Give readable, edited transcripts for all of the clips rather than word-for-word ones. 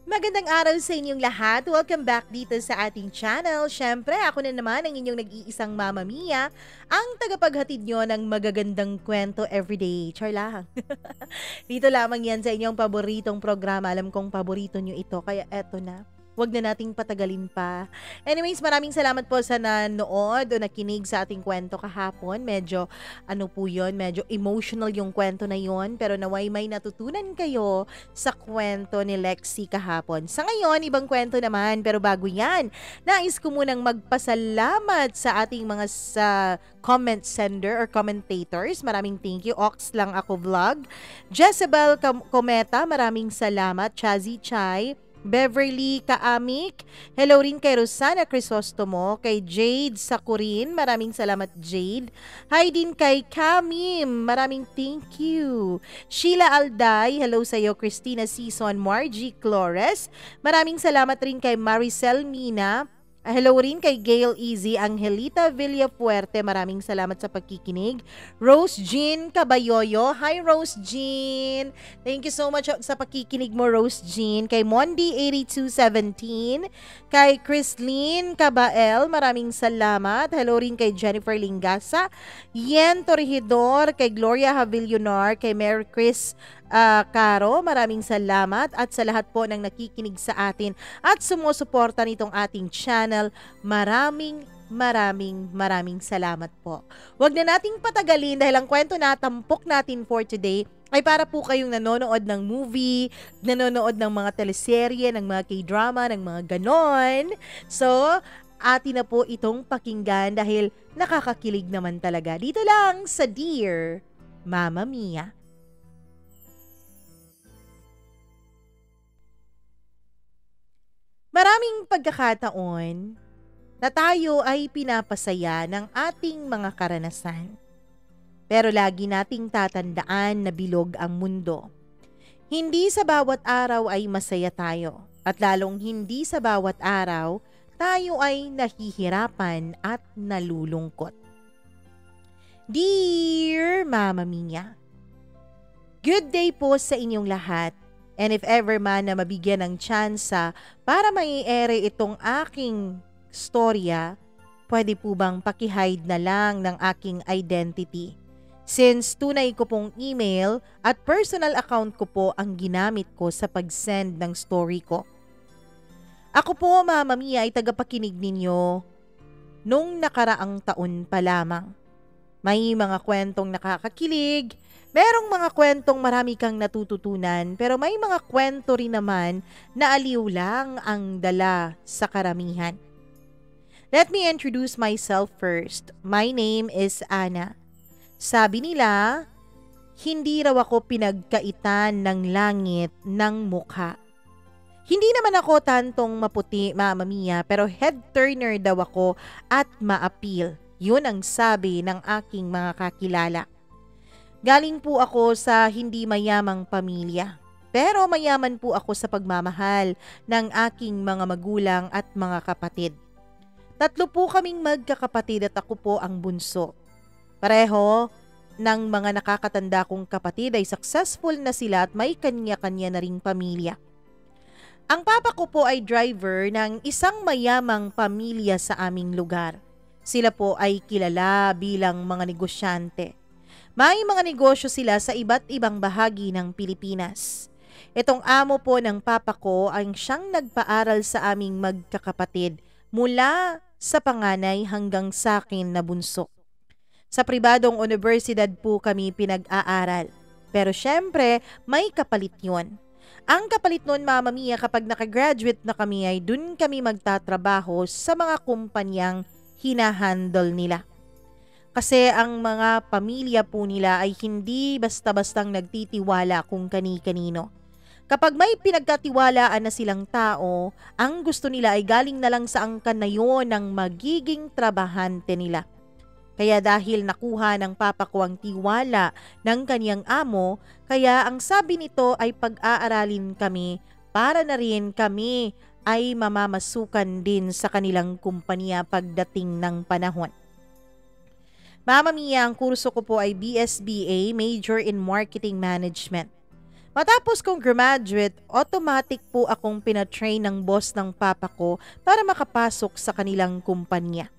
Magandang araw sa inyong lahat. Welcome back dito sa ating channel. Siyempre, ako na naman ang inyong nag-iisang Mama Mia, ang tagapaghatid nyo ng magagandang kwento everyday. Char lang. Dito lamang yan sa inyong paboritong programa. Alam kong paborito nyo ito, kaya eto na. Huwag na nating patagalin pa. Anyways, maraming salamat po sa nanood o nakinig sa ating kwento kahapon. Medyo, ano po yun, medyo emotional yung kwento na yon. Pero naway may natutunan kayo sa kwento ni Lexi kahapon. Sa ngayon, ibang kwento naman. Pero bago yan, nais ko munang magpasalamat sa ating mga sa comment sender or commentators. Maraming thank you. Ox lang ako vlog. Jezebel Cometa, maraming salamat. Chazi Chai, Beverly Kaamik, hello rin kay Rosana Crisostomo, kay Jade Sakurin, maraming salamat Jade. Hi din kay Kamim, maraming thank you. Sheila Alday, hello sa iyo. Christina Season, Margie Flores, maraming salamat rin kay Maricel Mina. Hello rin kay Gail Easy, Angelita Villafuerte, maraming salamat sa pagkikinig. Rose Jean Cabayoyo, hi Rose Jean. Thank you so much sa pagkikinig mo Rose Jean. Kay Mondi 8217, kay Chrislyn Cabael, maraming salamat. Hello rin kay Jennifer Lingasa, Yen Torrijidor, kay Gloria Havillonar, kay Mary Chris Caro, maraming salamat at sa lahat po ng nakikinig sa atin at sumusuporta nitong ating channel, maraming salamat po. Huwag na nating patagalin dahil ang kwento na tampok natin for today ay para po kayong nanonood ng movie, nanonood ng mga teleserye, ng mga K-drama, ng mga ganon. So, atin na po itong pakinggan dahil nakakakilig naman talaga. Dito lang sa Dear Mama Mia. Maraming pagkakataon na tayo ay pinapasaya ng ating mga karanasan. Pero lagi nating tatandaan na bilog ang mundo. Hindi sa bawat araw ay masaya tayo at lalong hindi sa bawat araw tayo ay nahihirapan at nalulungkot. Dear Mama Mia, good day po sa inyong lahat. And if ever man na mabigyan ng tsansa para mai-ere itong aking storya, pwede po bang pakihide na lang ng aking identity? Since tunay ko pong email at personal account ko po ang ginamit ko sa pag-send ng story ko. Ako po, Mama Mia, ay tagapakinig ninyo nung nakaraang taon pa lamang. May mga kwentong nakakakilig, merong mga kwentong marami kang natututunan, pero may mga kwento rin naman na aliw lang ang dala sa karamihan. Let me introduce myself first. My name is Ana. Sabi nila, hindi raw ako pinagkaitan ng langit ng mukha. Hindi naman ako tantong maputi, Mama Mia, pero head turner daw ako at ma-appeal. Yun ang sabi ng aking mga kakilala. Galing po ako sa hindi mayamang pamilya, pero mayaman po ako sa pagmamahal ng aking mga magulang at mga kapatid. 3 po kaming magkakapatid at ako po ang bunso. Pareho ng mga nakakatanda kong kapatid ay successful na sila at may kanya-kanya na ring pamilya. Ang papa ko po ay driver ng isang mayamang pamilya sa aming lugar. Sila po ay kilala bilang mga negosyante. May mga negosyo sila sa iba't ibang bahagi ng Pilipinas. Itong amo po ng papa ko ay siyang nagpaaral sa aming magkakapatid mula sa panganay hanggang sa akin na bunso. Sa pribadong universidad po kami pinag-aaral. Pero syempre, may kapalit yun. Ang kapalit nun, Mama Mia, kapag nakagraduate na kami ay dun kami magtatrabaho sa mga kumpanyang hinahandle nila. Kasi ang mga pamilya po nila ay hindi basta-bastang nagtitiwala kung kani-kanino. Kapag may pinagkatiwalaan na silang tao, ang gusto nila ay galing na lang sa angkan na yon ng magiging trabahante nila. Kaya dahil nakuha ng papa ko ang tiwala ng kaniyang amo, kaya ang sabi nito ay pag-aaralin kami para na rin kami ay mamamasukan din sa kanilang kumpanya pagdating ng panahon. Mama Mia, ang kurso ko po ay BSBA, Major in Marketing Management. Matapos kong graduate, automatic po akong pinatrain ng boss ng papa ko para makapasok sa kanilang kumpanya.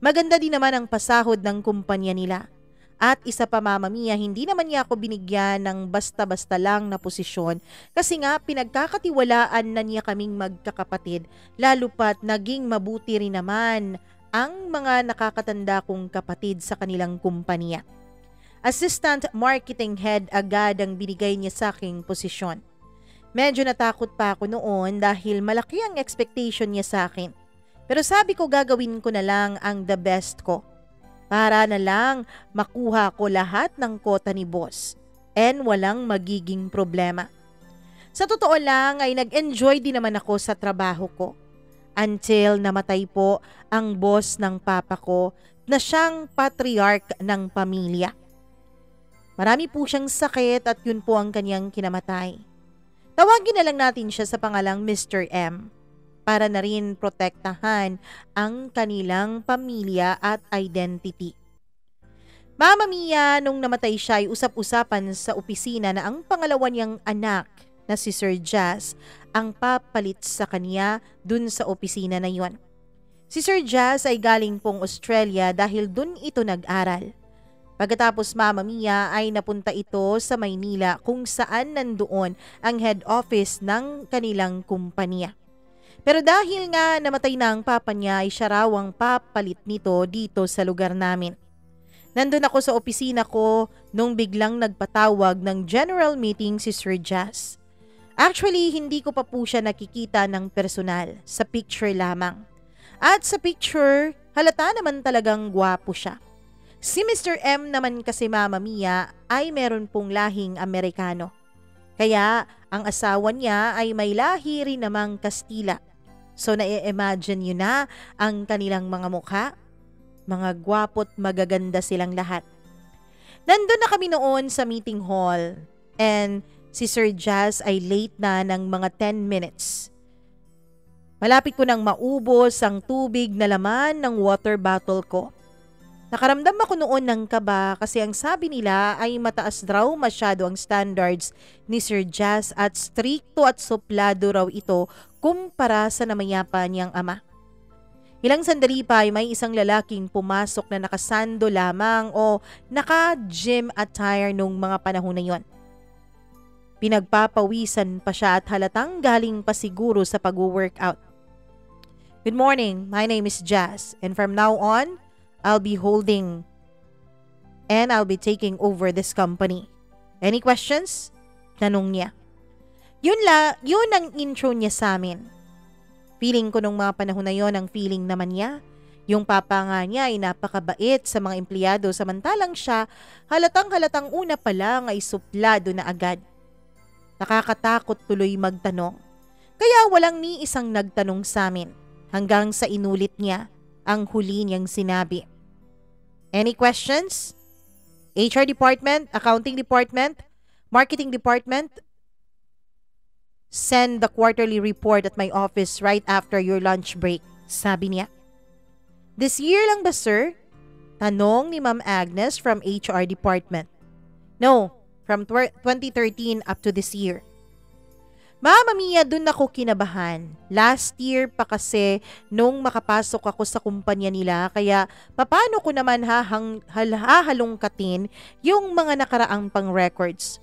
Maganda din naman ang pasahod ng kumpanya nila. At isa pa Mama Mia, hindi naman niya ako binigyan ng basta-basta lang na posisyon kasi nga pinagkakatiwalaan na niya kaming magkakapatid, lalo pat naging mabuti rin naman ang mga nakakatanda kong kapatid sa kanilang kumpanya. Assistant Marketing Head agad ang binigay niya sa aking posisyon. Medyo natakot pa ako noon dahil malaki ang expectation niya sa akin. Pero sabi ko gagawin ko na lang ang the best ko para na lang makuha ko lahat ng kota ni boss and walang magiging problema. Sa totoo lang ay nag-enjoy din naman ako sa trabaho ko until namatay po ang boss ng papa ko na siyang patriarch ng pamilya. Marami po siyang sakit at yun po ang kanyang kinamatay. Tawagin na lang natin siya sa pangalang Mr. M para na rin protektahan ang kanilang pamilya at identity. Mama Mia, nung namatay siya ay usap-usapan sa opisina na ang pangalawa niyang anak na si Sir Jazz ang papalit sa kanya dun sa opisina na yon. Si Sir Jazz ay galing pong Australia dahil dun ito nag-aral. Pagkatapos Mama Mia ay napunta ito sa Maynila kung saan nandoon ang head office ng kanilang kumpanya. Pero dahil nga namatay na ang papa niya ay siya raw ang papalit nito dito sa lugar namin. Nandun ako sa opisina ko nung biglang nagpatawag ng general meeting si Sir Jazz. Actually, hindi ko pa po siya nakikita ng personal, sa picture lamang. At sa picture, halata naman talagang gwapo siya. Si Mr. M naman kasi Mama Mia ay meron pong lahing Amerikano. Kaya ang asawa niya ay may lahi rin namang Kastila. So na-imagine nyo na ang kanilang mga mukha. Mga gwapo't magaganda silang lahat. Nandun na kami noon sa meeting hall and si Sir Jazz ay late na ng mga 10 minutes. Malapit ko nang maubos ang tubig na laman ng water bottle ko. Nakaramdam ako noon ng kaba kasi ang sabi nila ay mataas raw masyado ang standards ni Sir Jazz at strikto at suplado raw ito kumpara sa namayapa niyang ama. Ilang sandali pa ay may isang lalaking pumasok na nakasando lamang o naka-gym attire nung mga panahon na yon. Pinagpapawisan pa siya at halatang galing pa siguro sa pag-workout. Good morning, my name is Jazz and from now on, I'll be holding and I'll be taking over this company. Any questions? Tanong niya. Yun ang intro niya sa amin. Feeling ko nung mga panahon na yon ang feeling naman niya. Yung papa nga niya ay napakabait sa mga empleyado samantalang siya halatang una pa lang ay suplado na agad. Nakakatakot tuloy magtanong. Kaya walang ni isang nagtanong sa amin hanggang sa inulit niya ang huli niyang sinabi. Any questions? HR department, accounting department, marketing department? Send the quarterly report at my office right after your lunch break, sabi niya. This year lang ba, sir? Tanong ni Ma'am Agnes from HR department. No, from 2013 up to this year. Mama Mia, dun ako kinabahan. Last year pa kasi nung makapasok ako sa kumpanya nila kaya paano ko naman hahalungkatin yung mga nakaraang pang records.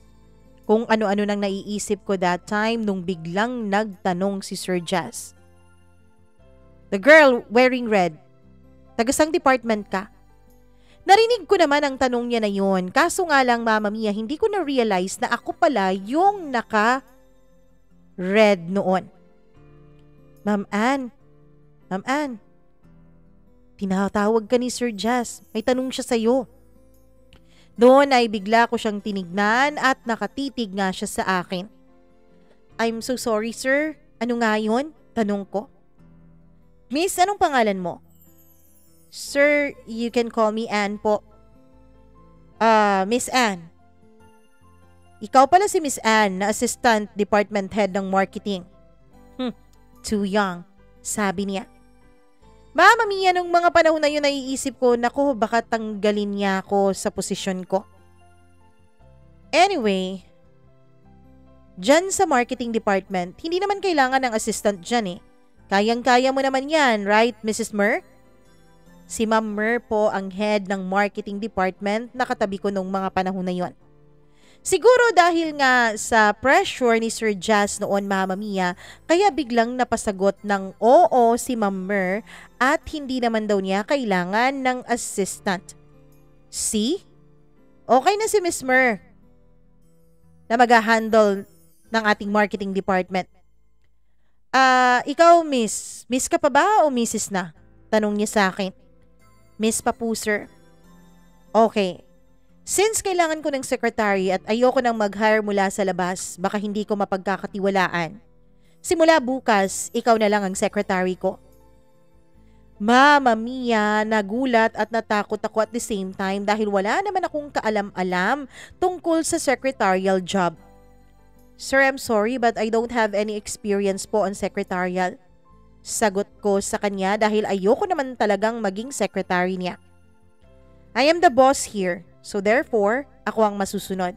Kung ano-ano nang naiisip ko that time nung biglang nagtanong si Sir Jazz. The girl wearing red, tagasang department ka? Narinig ko naman ang tanong niya na yun. Kaso nga lang Mama Mia, hindi ko na-realize na ako pala yung red noon. Ma'am Ann, tinatawag ka ni Sir Jazz. May tanong siya sa'yo. Doon ay bigla ko siyang tinignan at nakatitig nga siya sa akin. I'm so sorry sir. Ano nga yun? Tanong ko. Miss, anong pangalan mo? Sir, you can call me Ann po. Miss Ann. Ikaw pala si Miss Ann na Assistant Department Head ng Marketing. Too young, sabi niya. Mama Mia, nung mga panahon na yun naiisip ko, naku, baka tanggalin niya ako sa posisyon ko. Anyway, Diyan sa marketing department, hindi naman kailangan ng assistant dyan eh. Kayang-kaya mo naman yan, right, Mrs. Mer? Si Ma'am Mer po ang head ng marketing department na katabi ko nung mga panahon na yon. Siguro dahil nga sa pressure ni Sir Jazz noon, Mama Mia, kaya biglang napasagot ng oo si Ma'am Mer at hindi naman daw niya kailangan ng assistant. See? Okay na si Miss Mer na mag-handle ng ating marketing department. Ikaw miss. Miss ka pa ba o Mrs. na? Tanong niya sa akin. Miss pa po, sir. Okay. Since kailangan ko ng secretary at ayoko nang mag-hire mula sa labas, baka hindi ko mapagkakatiwalaan. Simula bukas, ikaw na lang ang secretary ko. Mama Mia, nagulat at natakot ako at the same time dahil wala naman akong kaalam-alam tungkol sa secretarial job. Sir, I'm sorry but I don't have any experience po on secretarial. Sagot ko sa kanya dahil ayoko naman talagang maging secretary niya. I am the boss here, so therefore, ako ang masusunod.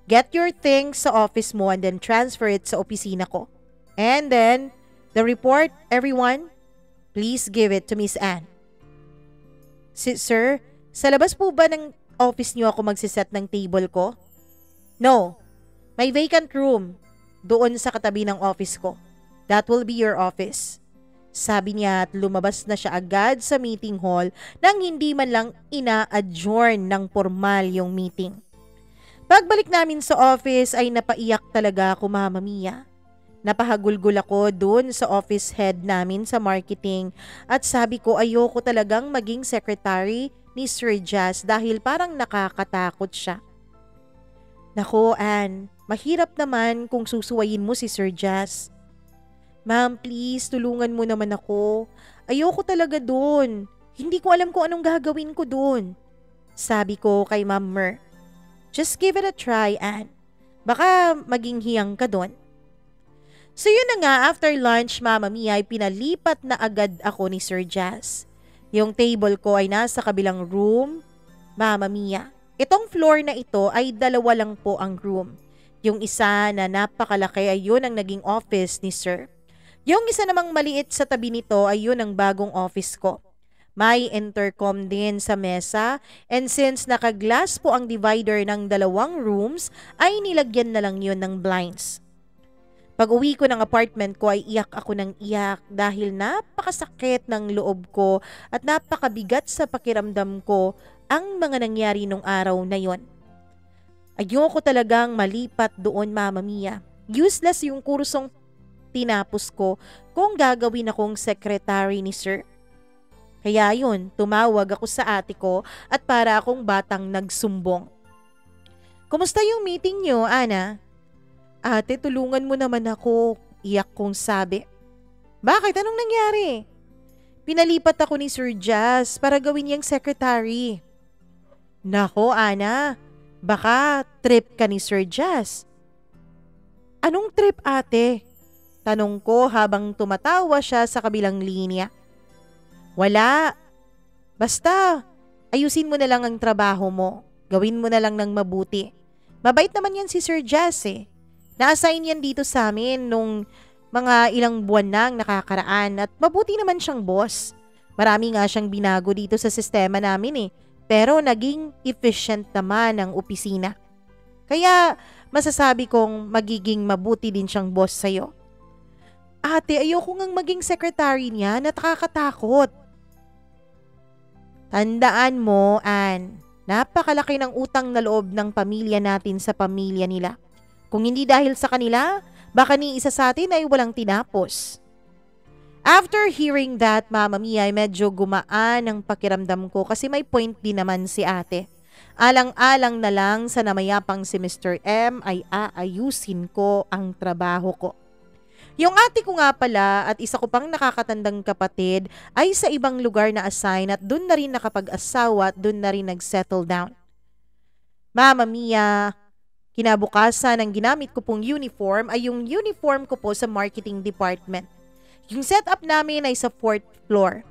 Get your things sa office mo and then transfer it sa opisina ko. And then, the report, everyone, please give it to Miss Anne. Sir, sa labas po ba ng office niyo ako magsiset ng table ko? No. May vacant room doon sa katabi ng office ko. That will be your office. Sabi niya at lumabas na siya agad sa meeting hall nang hindi man lang ina-adjourn ng formal yung meeting. Pagbalik namin sa office ay napaiyak talaga ako, Mama Mia. Napahagulgol ako doon sa office head namin sa marketing at sabi ko ayoko talagang maging secretary ni Sir Jazz dahil parang nakakatakot siya. Nako, Anne, mahirap naman kung susuwayin mo si Sir Jazz. Ma'am, please, tulungan mo naman ako. Ayoko talaga doon. Hindi ko alam kung anong gagawin ko doon. Sabi ko kay Ma'am Mer. Just give it a try, Anne. Baka maging hiyang ka doon. So yun na nga, after lunch, Mama Mia, ay pinalipat na agad ako ni Sir Jazz. Yung table ko ay nasa kabilang room, Mama Mia. Itong floor na ito ay 2 lang po ang room. Yung isa na napakalaki ay yun ang naging office ni Sir. Yung isa namang maliit sa tabi nito ay yun ang bagong office ko. May intercom din sa mesa and since naka-glass po ang divider ng 2 rooms ay nilagyan na lang yun ng blinds. Pag uwi ko ng apartment ko ay iyak ako ng iyak dahil napakasakit ng loob ko at napakabigat sa pakiramdam ko ang mga nangyari nung araw na yon. Ayoko talagang malipat doon, Mama Mia. Useless yung kursong tinapos ko kung gagawin akong secretary ni Sir. Kaya yun, tumawag ako sa ate ko at para akong batang nagsumbong. Kumusta yung meeting nyo, Ana? Ate, tulungan mo naman ako, iyak kong sabi. Bakit? Anong nangyari? Pinalipat ako ni Sir Jazz para gawin niyang secretary. Nako, Ana, baka trip ka ni Sir Jazz. Anong trip, ate? Tanong ko habang tumatawa siya sa kabilang linya. Wala. Basta, ayusin mo na lang ang trabaho mo. Gawin mo na lang ng mabuti. Mabait naman yan si Sir Jazz eh. Na-assign yan dito sa amin nung mga ilang buwan nang nakakaraan at mabuti naman siyang boss. Marami nga siyang binago dito sa sistema namin eh. Pero naging efficient naman ang opisina. Kaya masasabi kong magiging mabuti din siyang boss sa'yo. Ate, ayoko ngang maging secretary niya na nakakatakot. Tandaan mo, Anne, napakalaki ng utang na loob ng pamilya natin sa pamilya nila. Kung hindi dahil sa kanila, baka ni isa sa atin ay walang tinapos. After hearing that, Mama Mia, ay medyo gumaan ang pakiramdam ko kasi may point din naman si ate. Alang-alang na lang sa namayapang si Mr. M ay aayusin ko ang trabaho ko. Yung ate ko nga pala at isa ko pang nakakatandang kapatid ay sa ibang lugar na assign at dun na rin nakapag-asawa at dun na rin nag-settle down. Mama Mia, kinabukasan ang ginamit ko pong uniform ay yung uniform ko po sa marketing department. Yung setup namin ay sa 4th floor.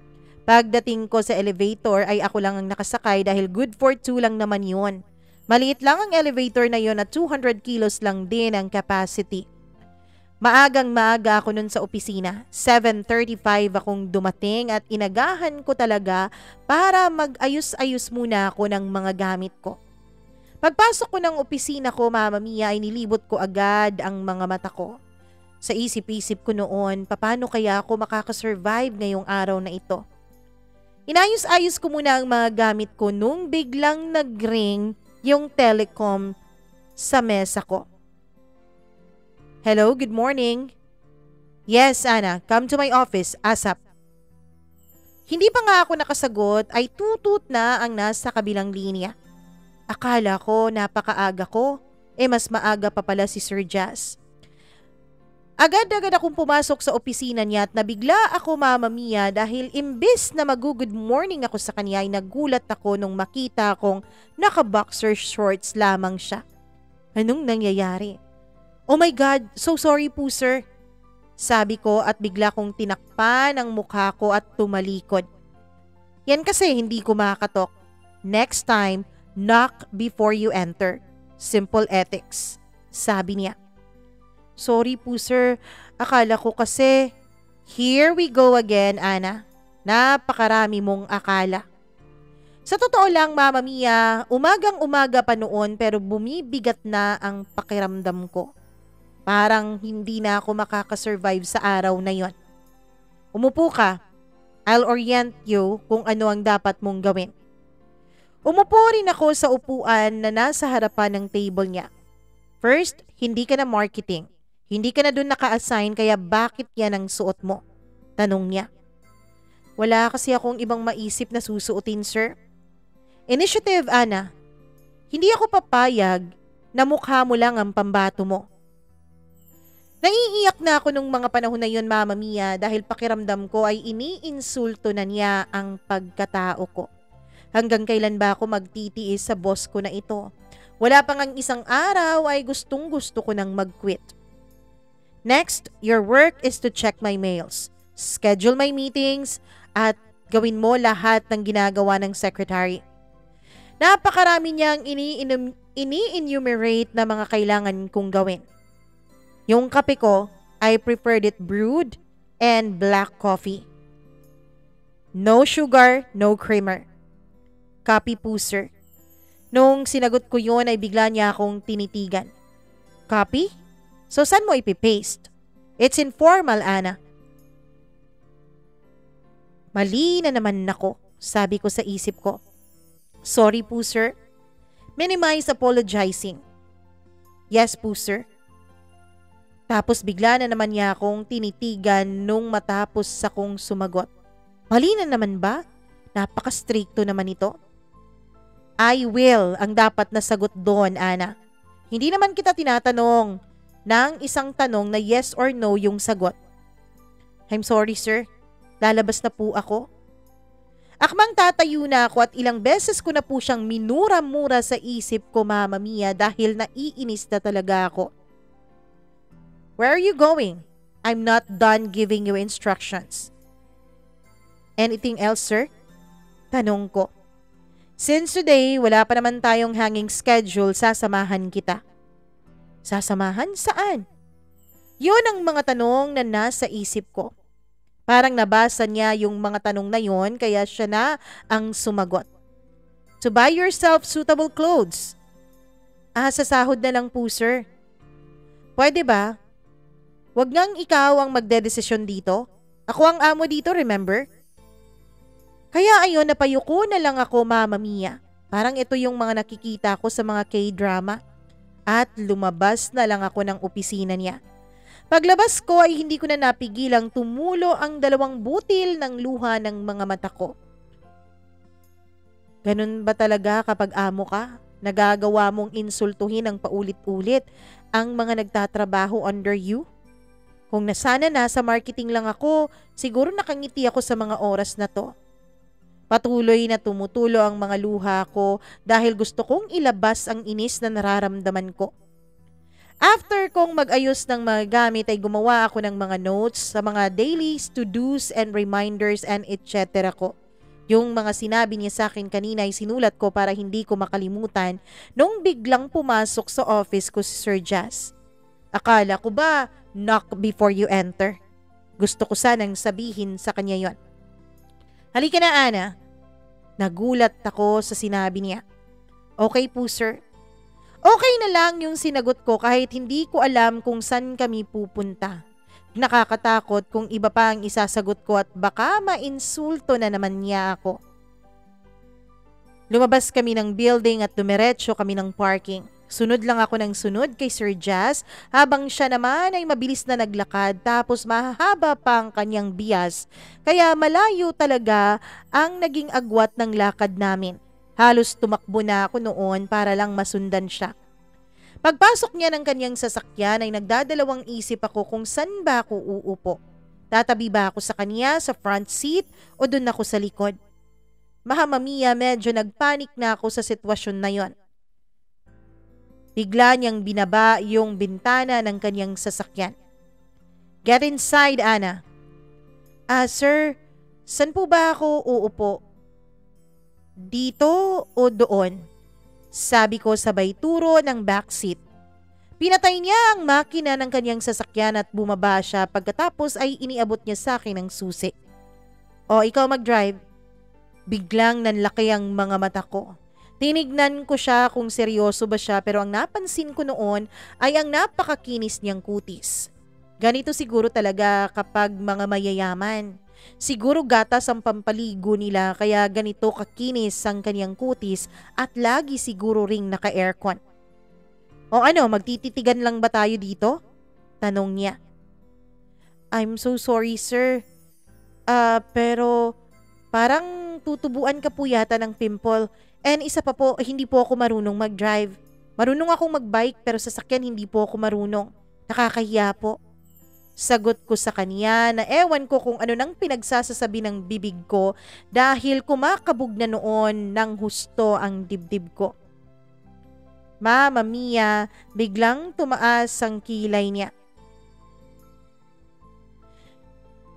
Pagdating ko sa elevator ay ako lang ang nakasakay dahil good for 2 lang naman yun. Maliit lang ang elevator na yon at 200 kilos lang din ang capacity. Maagang maaga ako nun sa opisina. 7:35 akong dumating at inagahan ko talaga para mag-ayos-ayos muna ako ng mga gamit ko. Pagpasok ko ng opisina ko, Mama Mia, ay nilibot ko agad ang mga mata ko. Sa isip-isip ko noon, paano kaya ako makakasurvive ngayong araw na ito? Inayos-ayos ko muna ang mga gamit ko nung biglang nag-ring yung telecom sa mesa ko. Hello, good morning. Yes, Ana, come to my office, ASAP. Hindi pa nga ako nakasagot ay tutut na ang nasa kabilang linya. Akala ko napakaaga ko, mas maaga pa pala si Sir Jazz. Agad-agad akong pumasok sa opisina niya at nabigla ako, Mama Mia, dahil imbis na mag-good morning ako sa kanya ay nagulat ako nung makita kong naka-boxer shorts lamang siya. Anong nangyayari? Oh my God, so sorry po sir. Sabi ko at bigla kong tinakpan ang mukha ko at tumalikod. Yan kasi hindi ko makakatok. Next time, knock before you enter. Simple ethics. Sabi niya. Sorry po sir, akala ko kasi. Here we go again, Ana. Napakarami mong akala. Sa totoo lang, Mama Mia, umagang-umaga pa noon pero bumibigat na ang pakiramdam ko. Parang hindi na ako makakasurvive sa araw na yon. Umupo ka. I'll orient you kung ano ang dapat mong gawin. Umupo rin ako sa upuan na nasa harapan ng table niya. First, hindi ka na marketing. Hindi ka na dun naka-assign kaya bakit yan ang suot mo? Tanong niya. Wala kasi akong ibang maisip na susuotin, sir. Initiative, Ana. Hindi ako papayag na mukha mo lang ang pambato mo. Naiiyak na ako nung mga panahon na yun, Mama Mia, dahil pakiramdam ko ay iniinsulto na niya ang pagkatao ko. Hanggang kailan ba ako magtitiis sa boss ko na ito? Wala pang ang isang araw ay gustong-gusto ko nang mag-quit. Next, your work is to check my mails, schedule my meetings, at gawin mo lahat ng ginagawa ng secretary. Napakarami niyang ini-enumerate na mga kailangan kong gawin. Yung kape ko, I preferred it brewed and black coffee. No sugar, no creamer. Copy po, sir. Nung sinagot ko yun ay bigla niya akong tinitigan. Copy? So saan mo ipipaste? It's informal, Ana. Mali na naman ako, sabi ko sa isip ko. Sorry po, sir. Minimize apologizing. Yes po, sir. Tapos bigla na naman niya akong tinitigan nung matapos akong sumagot. Mali na naman ba? Napaka-stricto naman ito. I will ang dapat na sagot doon, Ana. Hindi naman kita tinatanong ng isang tanong na yes or no yung sagot. I'm sorry, sir. Lalabas na po ako. Akmang tatayo na ako at ilang beses ko na po siyang minura-mura sa isip ko, Mama Mia, dahil naiinis na talaga ako. Where are you going? I'm not done giving you instructions. Anything else, sir? Tanong ko. Since today, wala pa naman tayong hanging schedule, sasamahan kita. Sasamahan? Saan? Yun ang mga tanong na nasa isip ko. Parang nabasa niya yung mga tanong na yon kaya siya na ang sumagot. To buy yourself suitable clothes. Sa sahod na lang po, sir. Pwede ba? Wag ngang ikaw ang magdedesisyon dito. Ako ang amo dito, remember? Kaya ayun, napayuko na lang ako, Mama Mia. Parang ito yung mga nakikita ko sa mga K-drama. At lumabas na lang ako ng opisina niya. Paglabas ko ay hindi ko na napigilang tumulo ang 2 butil ng luha ng mga mata ko. Ganun ba talaga kapag amo ka? Nagagawa mong insultuhin ng paulit-ulit ang mga nagtatrabaho under you? Kung nasana nasa marketing lang ako, siguro nakangiti ako sa mga oras na to. Patuloy na tumutulo ang mga luha ko dahil gusto kong ilabas ang inis na nararamdaman ko. After kong mag-ayos ng mga gamit ay gumawa ako ng mga notes sa mga dailies, to-dos and reminders and etc. ko. Yung mga sinabi niya sa akin kanina ay sinulat ko para hindi ko makalimutan nung biglang pumasok sa office ko si Sir Jazz. Akala ko ba knock before you enter? Gusto ko sanang sabihin sa kanya yon. Halika na, Ana. Nagulat ako sa sinabi niya. Okay po, sir. Okay na lang yung sinagot ko kahit hindi ko alam kung saan kami pupunta. Nakakatakot kung iba pa ang isasagot ko at baka mainsulto na naman niya ako. Lumabas kami ng building at dumiretso kami ng parking. Sunod lang ako ng sunod kay Sir Jazz habang siya naman ay mabilis na naglakad tapos mahaba pa ang kanyang bias. Kaya malayo talaga ang naging agwat ng lakad namin. Halos tumakbo na ako noon para lang masundan siya. Pagpasok niya ng kanyang sasakyan ay nagdadalawang isip ako kung saan ba ako uupo. Tatabi ba ako sa kanya sa front seat o doon ako sa likod? Mahamamiya, medyo nagpanik na ako sa sitwasyon na yon. Bigla niyang binaba yung bintana ng kanyang sasakyan. Get inside, Ana. Sir, saan po ba ako uupo? Dito o doon? Sabi ko sabay turo ng backseat. Pinatay niya ang makina ng kanyang sasakyan at bumaba siya pagkatapos ay iniabot niya sa akin ng susi. O ikaw mag-drive. Biglang nanlaki ang mga mata ko. Tinignan ko siya kung seryoso ba siya pero ang napansin ko noon ay ang napakakinis niyang kutis. Ganito siguro talaga kapag mga mayayaman. Siguro gatas ang pampaligo nila kaya ganito kakinis ang kanyang kutis at lagi siguro ring naka-aircon. O ano, magtititigan lang ba tayo dito? Tanong niya. I'm so sorry, sir. Pero parang tutubuan ka po yata ng pimple. And isa pa po, hindi po ako marunong mag-drive. Marunong akong mag-bike pero sa sasakyan hindi po ako marunong. Nakakahiya po. Sagot ko sa kanya na ewan ko kung ano nang pinagsasasabi ng bibig ko dahil kumakabog na noon ng husto ang dibdib ko. Mama Mia, biglang tumaas ang kilay niya.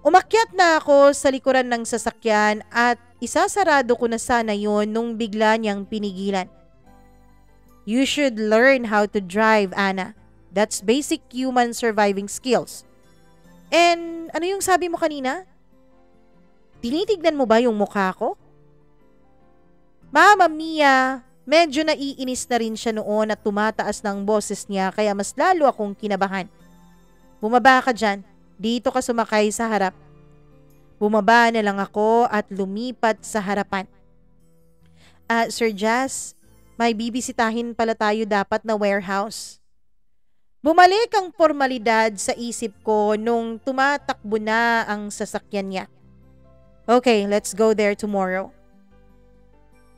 Umakyat na ako sa likuran ng sasakyan at isasarado ko na sana yon nung bigla niyang pinigilan. You should learn how to drive, Ana. That's basic human surviving skills. And ano yung sabi mo kanina? Tinitignan mo ba yung mukha ko? Mama Mia, medyo naiinis na rin siya noon at tumataas ng boses niya kaya mas lalo akong kinabahan. Bumaba ka dyan, dito ka sumakay sa harap. Bumaba na lang ako at lumipat sa harapan. Sir Jazz, may bibisitahin pala tayo dapat na warehouse. Bumalik ang formalidad sa isip ko nung tumatakbo na ang sasakyan niya. Okay, let's go there tomorrow.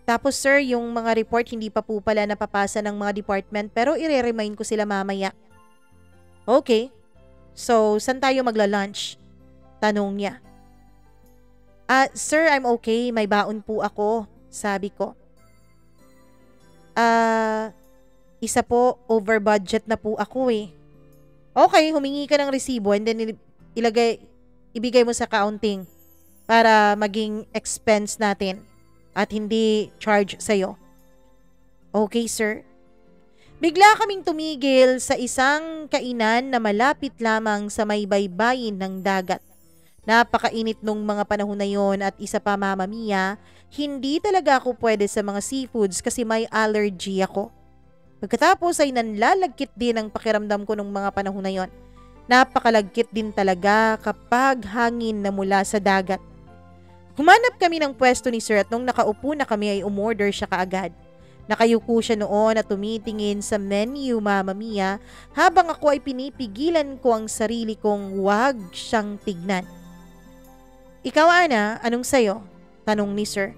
Tapos sir, yung mga report hindi pa po pala napapasa ng mga department pero ire-remind ko sila mamaya. Okay, so saan tayo magla-lunch? Tanong niya. Sir, I'm okay. May baon po ako, sabi ko. Isa po, over budget na po ako eh. Okay, humingi ka ng resibo and then ibigay mo sa accounting para maging expense natin at hindi charge sa'yo. Okay, sir. Bigla kaming tumigil sa isang kainan na malapit lamang sa may baybayin ng dagat. Napakainit nung mga panahon na yon at isa pa Mama Mia, hindi talaga ako pwede sa mga seafoods kasi may allergy ako. Pagkatapos ay nanlalagkit din ang pakiramdam ko nung mga panahon na yon. Napakalagkit din talaga kapag hangin na mula sa dagat. Humanap kami ng pwesto ni Sir at nung nakaupo na kami ay umorder siya kaagad. Nakayuko siya noon at tumitingin sa menu Mama Mia habang ako ay pinipigilan ko ang sarili kong huwag siyang tignan. Ikaw Ana, anong sayo? Tanong ni Sir.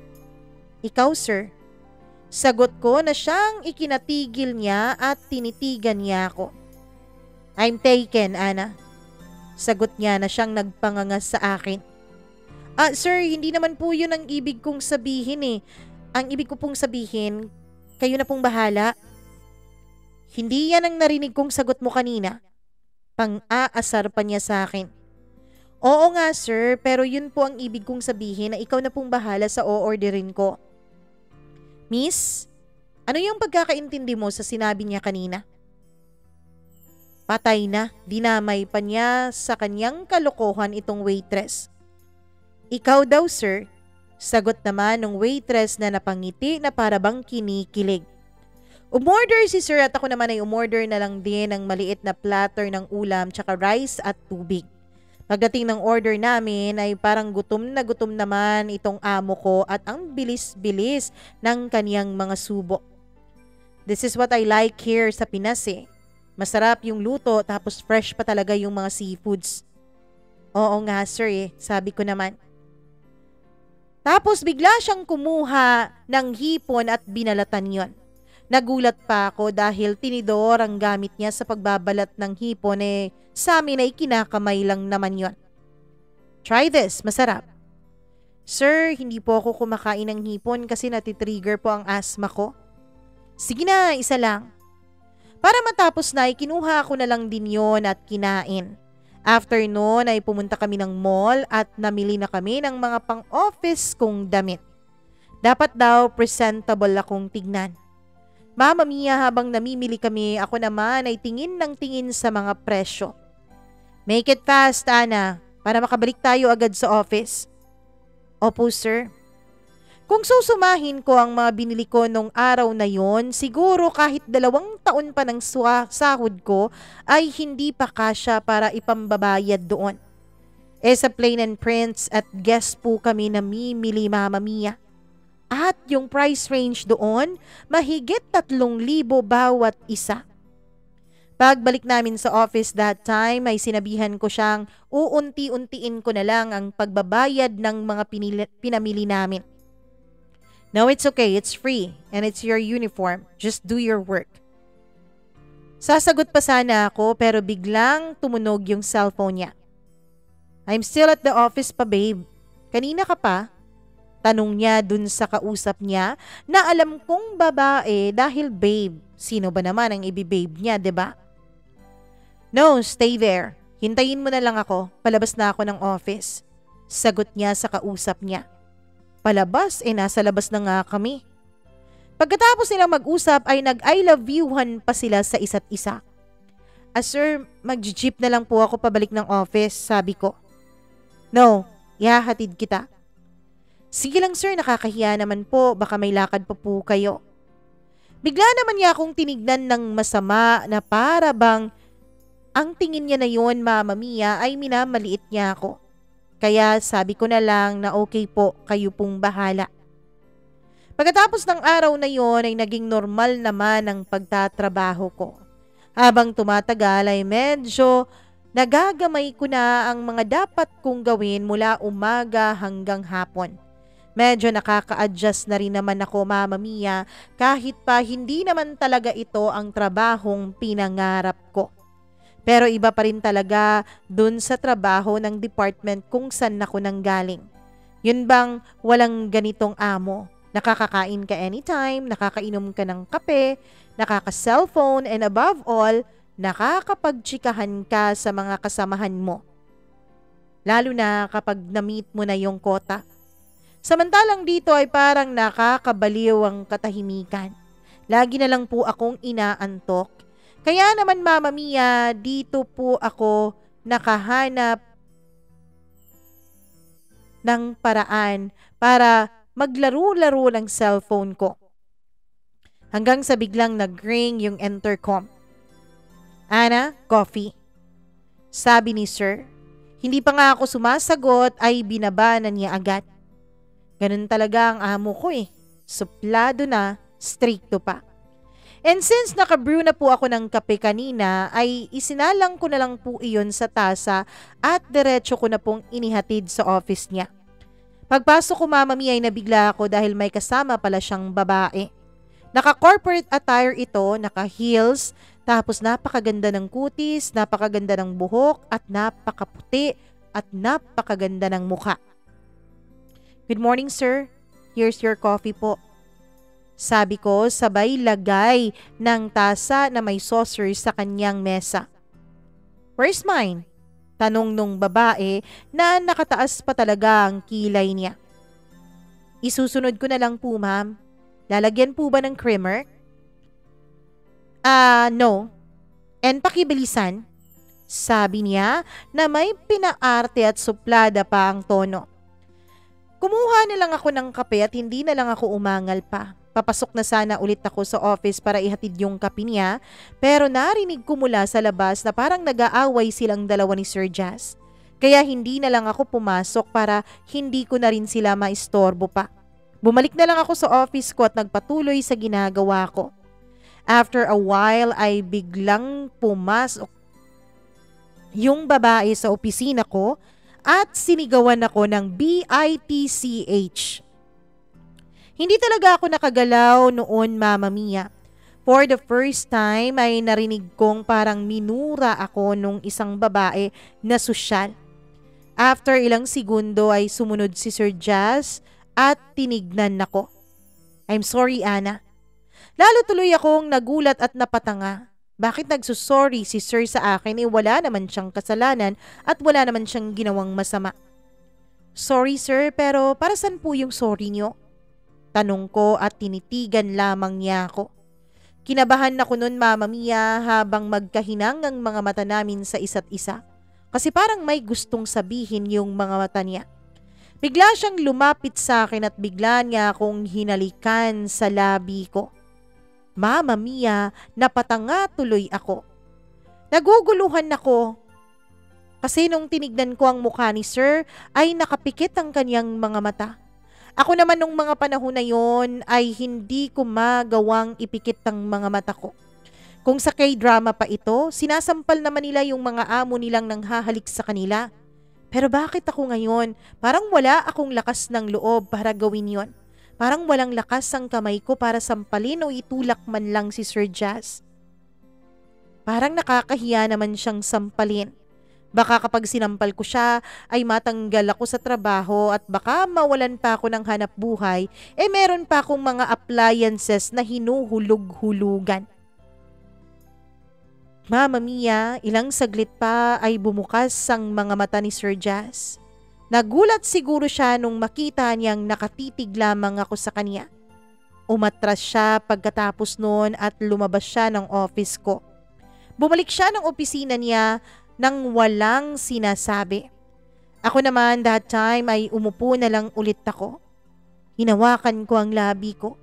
Ikaw sir. Sagot ko na siyang ikinatigil niya at tinitigan niya ako. I'm taken, Ana. Sagot niya na siyang nagpangangas sa akin. Sir, hindi naman po yun ang ibig kong sabihin eh. Ang ibig ko pong sabihin, kayo na pong bahala. Hindi yan ang narinig kong sagot mo kanina. Pang-aasar pa niya sa akin. Oo nga sir, pero yun po ang ibig kong sabihin na ikaw na pong bahala sa o-orderin ko. Miss, ano yung pagkakaintindi mo sa sinabi niya kanina? Patay na, dinamay pa niya sa kanyang kalokohan itong waitress. Ikaw daw sir, sagot naman ng waitress na napangiti na para bang kinikilig. Umorder si sir at ako naman ay umorder na lang din ng maliit na platter ng ulam tsaka rice at tubig. Pagdating ng order namin ay parang gutom na gutom naman itong amo ko at ang bilis-bilis ng kaniyang mga subo. This is what I like here sa Pinas eh. Masarap yung luto tapos fresh pa talaga yung mga seafoods. Oo nga sir eh, sabi ko naman. Tapos bigla siyang kumuha ng hipon at binalatan yon. Nagulat pa ako dahil tinidor ang gamit niya sa pagbabalat ng hipon eh sa amin ay kinakamay lang naman yon. Try this, masarap. Sir, hindi po ako kumakain ng hipon kasi natitrigger po ang asthma ko. Sige na, isa lang. Para matapos na ay kinuha ko na lang din yon at kinain. After noon ay pumunta kami ng mall at namili na kami ng mga pang-office kong damit. Dapat daw presentable akong tignan. Mama mia, habang namimili kami, ako naman ay tingin ng tingin sa mga presyo. Make it fast, Ana, para makabalik tayo agad sa office. Opo, sir. Kung susumahin ko ang mga binili ko nung araw na yon, siguro kahit 2 taon pa ng sahod ko ay hindi pa kasya para ipambabayad doon. Sa Plain and Prince at Guess po kami namimili, Mama Mia. At yung price range doon, mahigit 3,000 bawat isa. Pagbalik namin sa office that time ay sinabihan ko siyang uunti-untiin ko na lang ang pagbabayad ng mga pinamili namin. No, it's okay. It's free. And it's your uniform. Just do your work. Sasagot pa sana ako pero biglang tumunog yung cellphone niya. I'm still at the office pa, babe. Kanina ka pa? Tanong niya dun sa kausap niya na alam kong babae dahil babe. Sino ba naman ang ibi-babe niya, 'di ba? No, stay there. Hintayin mo na lang ako. Palabas na ako ng office. Sagot niya sa kausap niya. Palabas, nasa labas na nga kami. Pagkatapos nilang mag-usap ay nag-I love you-han pa sila sa isa't isa. Sir, mag-jeep na lang po ako pabalik ng office, sabi ko. No, ihahatid kita. Sige lang sir, nakakahiya naman po, baka may lakad pa po kayo. Bigla naman niya akong tinignan ng masama na para bang ang tingin niya na yon, Mama Mia, ay minamaliit niya ako. Kaya sabi ko na lang na okay po, kayo pong bahala. Pagkatapos ng araw na yon ay naging normal naman ang pagtatrabaho ko. Habang tumatagal ay medyo nagagamay ko na ang mga dapat kong gawin mula umaga hanggang hapon. Medyo nakaka-adjust na rin naman ako, Mama Mia, kahit pa hindi naman talaga ito ang trabahong pinangarap ko. Pero iba pa rin talaga dun sa trabaho ng department kung saan ako nanggaling. Yun bang walang ganitong amo? Nakakakain ka anytime, nakakainom ka ng kape, nakaka-cellphone, and above all, nakakapagtsikahan ka sa mga kasamahan mo. Lalo na kapag na-meet mo na yung quota. Samantalang dito ay parang nakakabaliw ang katahimikan. Lagi na lang po akong inaantok. Kaya naman, Mama Mia, dito po ako nakahanap ng paraan para maglaro-laro ng cellphone ko. Hanggang sa biglang nag-ring yung intercom. Ana, coffee. Sabi ni sir. Hindi pa nga ako sumasagot ay binaba na niya agad. Ganun talaga ang amo ko eh. Suplado na, stricto pa. And since naka-brew na po ako ng kape kanina, ay isinalang ko na lang po iyon sa tasa at diretso ko na pong inihatid sa office niya. Pagpasok ko, Mama Mia, ay nabigla ako dahil may kasama pala siyang babae. Naka-corporate attire ito, naka-heels, tapos napakaganda ng kutis, napakaganda ng buhok, at napakaputi, at napakaganda ng mukha. Good morning, sir. Here's your coffee po. Sabi ko sabay lagay ng tasa na may saucer sa kanyang mesa. Where's mine? Tanong nung babae na nakataas pa talaga ang kilay niya. Isusunod ko na lang po, ma'am. Lalagyan po ba ng creamer? No. And pakibilisan, sabi niya na may pinaarte at suplada pa ang tono. Kumuha na lang ako ng kape at hindi na lang ako umangal pa. Papasok na sana ulit ako sa office para ihatid yung kape niya, pero narinig ko mula sa labas na parang nag-aaway silang dalawa ni Sir Jazz. Kaya hindi na lang ako pumasok para hindi ko na rin sila maistorbo pa. Bumalik na lang ako sa office ko at nagpatuloy sa ginagawa ko. After a while ay biglang pumasok yung babae sa opisina ko at sinigawan ako ng BITCH. Hindi talaga ako nakagalaw noon, Mama Mia. For the first time ay narinig kong parang minura ako nung isang babae na sosyal. After ilang segundo ay sumunod si Sir Jazz at tinignan ako. I'm sorry, Ana. Lalo tuloy akong nagulat at napatanga. Bakit nagsusorry si Sir sa akin wala naman siyang kasalanan at wala naman siyang ginawang masama? Sorry, Sir, pero para saan po yung sorry niyo? Tanong ko at tinitigan lamang niya ako. Kinabahan ako nun, Mama Mia, habang magkahinang ang mga mata namin sa isa't isa. Kasi parang may gustong sabihin yung mga mata niya. Bigla siyang lumapit sa akin at bigla niya akong hinalikan sa labi ko. Mama Mia, napatanga tuloy ako. Naguguluhan ako. Kasi nung tinignan ko ang mukha ni Sir ay nakapikit ang kanyang mga mata. Ako naman nung mga panahon na yon ay hindi ko magawang ipikit ang mga mata ko. Kung sa K-drama pa ito, sinasampal naman nila yung mga amo nilang nanghahalik sa kanila. Pero bakit ako ngayon? Parang wala akong lakas ng loob para gawin yon. Parang walang lakas ang kamay ko para sampalin o itulak man lang si Sir Jazz. Parang nakakahiya naman siyang sampalin. Baka kapag sinampal ko siya ay matanggal ako sa trabaho at baka mawalan pa ako ng hanap buhay, meron pa akong mga appliances na hinuhulog-hulugan. Mama Mia, ilang saglit pa ay bumukas ang mga mata ni Sir Jazz. Nagulat siguro siya nung makita niyang nakatitig lamang ako sa kanya. Umatras siya pagkatapos noon at lumabas siya ng office ko. Bumalik siya ng opisina niya nang walang sinasabi. Ako naman that time ay umupo na lang ulit ako. Hinawakan ko ang labi ko.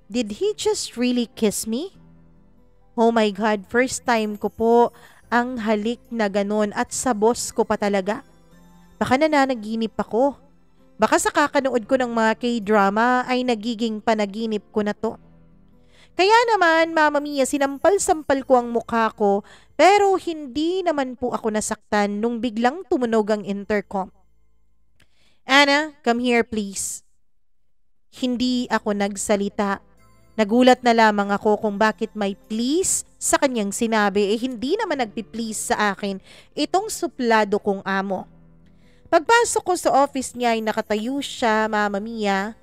Did he just really kiss me? Oh my God, first time ko po ang halik na ganon at sa boss ko pa talaga. Baka nananaginip ako. Baka sa kakanood ko ng mga K-drama ay nagiging panaginip ko na to. Kaya naman, Mama Mia, sinampal-sampal ko ang mukha ko pero hindi naman po ako nasaktan nung biglang tumunog ang intercom. Anna, come here please. Hindi ako nagsalita. Nagulat na lamang ako kung bakit may please sa kanyang sinabi hindi naman nagpi-please sa akin itong suplado kong amo. Pagpasok ko sa office niya ay nakatayo siya, Mama Mia.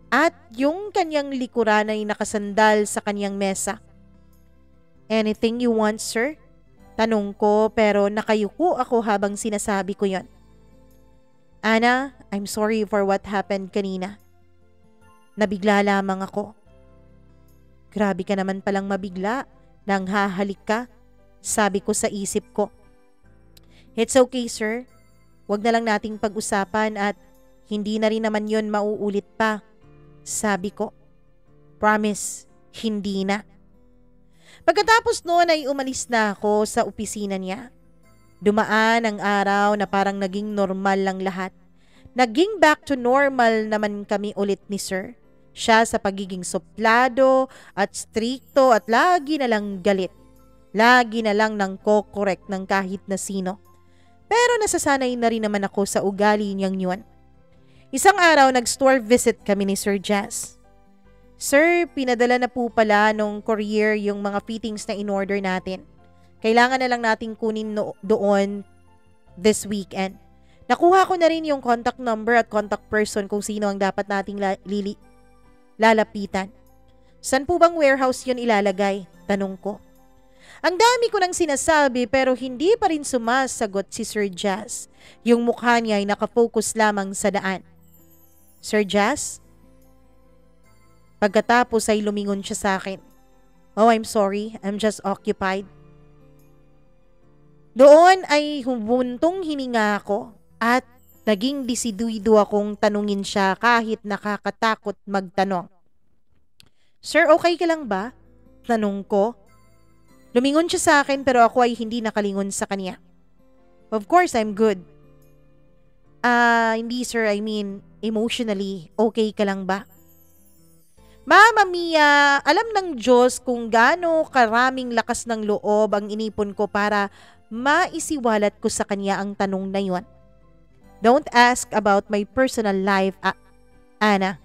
At yung kanyang likuran ay nakasandal sa kanyang mesa. Anything you want, sir? Tanong ko pero nakayuko ako habang sinasabi ko yon. Anna, I'm sorry for what happened kanina. Nabigla lamang ako. Grabe ka naman palang mabigla nang hahalik ka, sabi ko sa isip ko. It's okay, sir. Huwag na lang nating pag-usapan at hindi na rin naman yon mauulit pa. Sabi ko, promise, hindi na. Pagkatapos noon ay umalis na ako sa opisina niya. Dumaan ang araw na parang naging normal lang lahat. Naging back to normal naman kami ulit ni Sir. Siya sa pagiging suplado at strikto at lagi na lang galit. Lagi na lang nang ko-correct ng kahit na sino. Pero nasasanay na rin naman ako sa ugali niyang yun. Isang araw nag-store visit kami ni Sir Jazz. Sir, pinadala na po pala nung courier yung mga fittings na in-order natin. Kailangan na lang nating kunin doon this weekend. Nakuha ko na rin yung contact number at contact person kung sino ang dapat nating lalapitan. San po bang warehouse yun ilalagay? Tanong ko. Ang dami ko nang sinasabi pero hindi pa rin sumasagot si Sir Jazz. Yung mukha niya ay nakafocus lamang sa daan. Sir Jazz? Pagkatapos ay lumingon siya sa akin. Oh, I'm sorry. I'm just occupied. Doon ay humuntong hininga ako at naging disiduido akong tanungin siya kahit nakakatakot magtanong. Sir, okay ka lang ba? Tanong ko. Lumingon siya sa akin pero ako ay hindi nakalingon sa kanya. Of course, I'm good. Hindi sir, I mean, emotionally, okay ka lang ba? Mama Mia, alam ng Diyos kung gaano karaming lakas ng loob ang inipon ko para maisiwalat ko sa kanya ang tanong na yun. Don't ask about my personal life, Ana.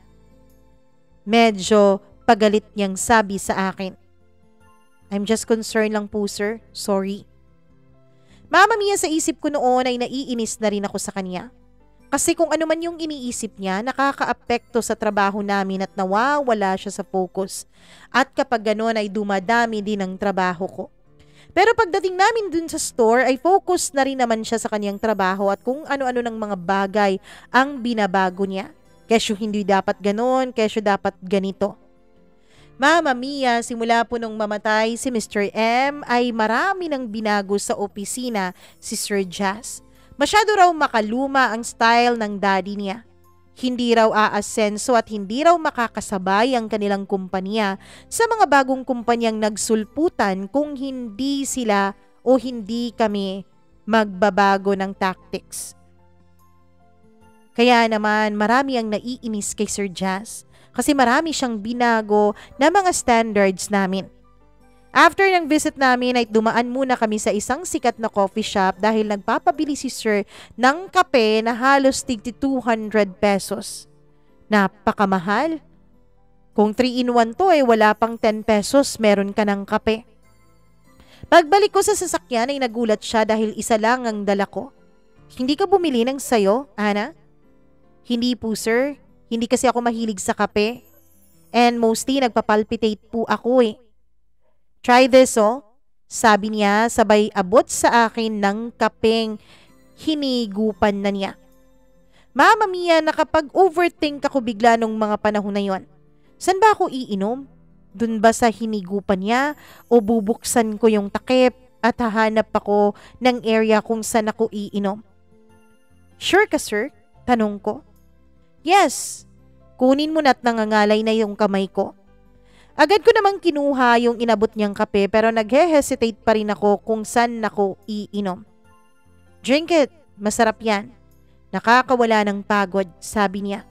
Medyo pagalit niyang sabi sa akin. I'm just concerned lang po sir, sorry. Mama Mia, sa isip ko noon ay naiinis na rin ako sa kanya. Kasi kung ano man yung iniisip niya, nakakaapekto sa trabaho namin at nawawala siya sa focus. At kapag gano'n ay dumadami din ang trabaho ko. Pero pagdating namin dun sa store ay focus na rin naman siya sa kanyang trabaho at kung ano-ano ng mga bagay ang binabago niya. Kesyo hindi dapat gano'n, kesyo dapat ganito. Mama Mia, simula po nung mamatay si Mr. M ay marami nang binago sa opisina si Sir Jazz. Masyado raw makaluma ang style ng daddy niya. Hindi raw aasenso at hindi raw makakasabay ang kanilang kumpanya sa mga bagong kumpanyang nagsulputan kung hindi sila o hindi kami magbabago ng tactics. Kaya naman marami ang naiinis kay Sir Jazz kasi marami siyang binago na mga standards namin. After ng visit namin ay dumaan muna kami sa isang sikat na coffee shop dahil nagpapabili si Sir ng kape na halos tig 200 pesos. Napakamahal. Kung 3-in-1 to ay wala pang 10 pesos meron ka ng kape. Pagbalik ko sa sasakyan ay nagulat siya dahil isa lang ang dala ko. Hindi ka bumili ng sayo, Ana? Hindi po sir, hindi kasi ako mahilig sa kape. And mostly nagpapalpitate po ako eh. Try this oh, sabi niya sabay abot sa akin ng kapeng hinigupan na niya. Mama Mia, nakapag-overthink ako bigla nung mga panahon na yon. San ba ako iinom? Dun ba sa hinigupan niya o bubuksan ko yung takip at hahanap ako ng area kung saan ako iinom? Sure ka sir? Tanong ko. Yes, kunin mo na't nangangalay na yung kamay ko. Agad ko namang kinuha yung inabot niyang kape pero naghe-hesitate pa rin ako kung saan ako iinom. Drink it, masarap yan. Nakakawala ng pagod, sabi niya.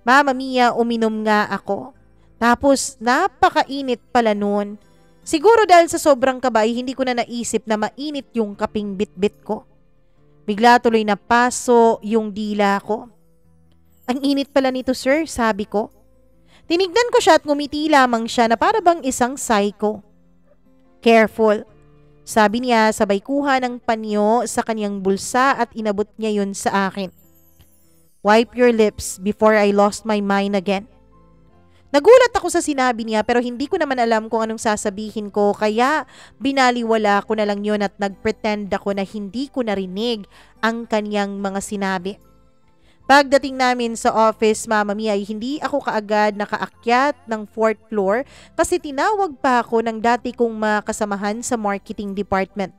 Mama Mia, uminom nga ako. Tapos napakainit pala noon. Siguro dahil sa sobrang kabay, hindi ko na naisip na mainit yung kaping bitbit ko. Bigla tuloy na paso yung dila ko. Ang init pala nito sir, sabi ko. Tinignan ko siya at ngumiti lamang siya na para bang isang psycho. Careful, sabi niya sabay kuha ng panyo sa kanyang bulsa at inabot niya yun sa akin. Wipe your lips before I lost my mind again. Nagulat ako sa sinabi niya pero hindi ko naman alam kung anong sasabihin ko kaya binaliwala ko na lang yun at nagpretend ako na hindi ko narinig ang kanyang mga sinabi. Pagdating namin sa office, Mama Mia, ay hindi ako kaagad nakaakyat ng 4th floor kasi tinawag pa ako ng dati kong makasamahan sa marketing department.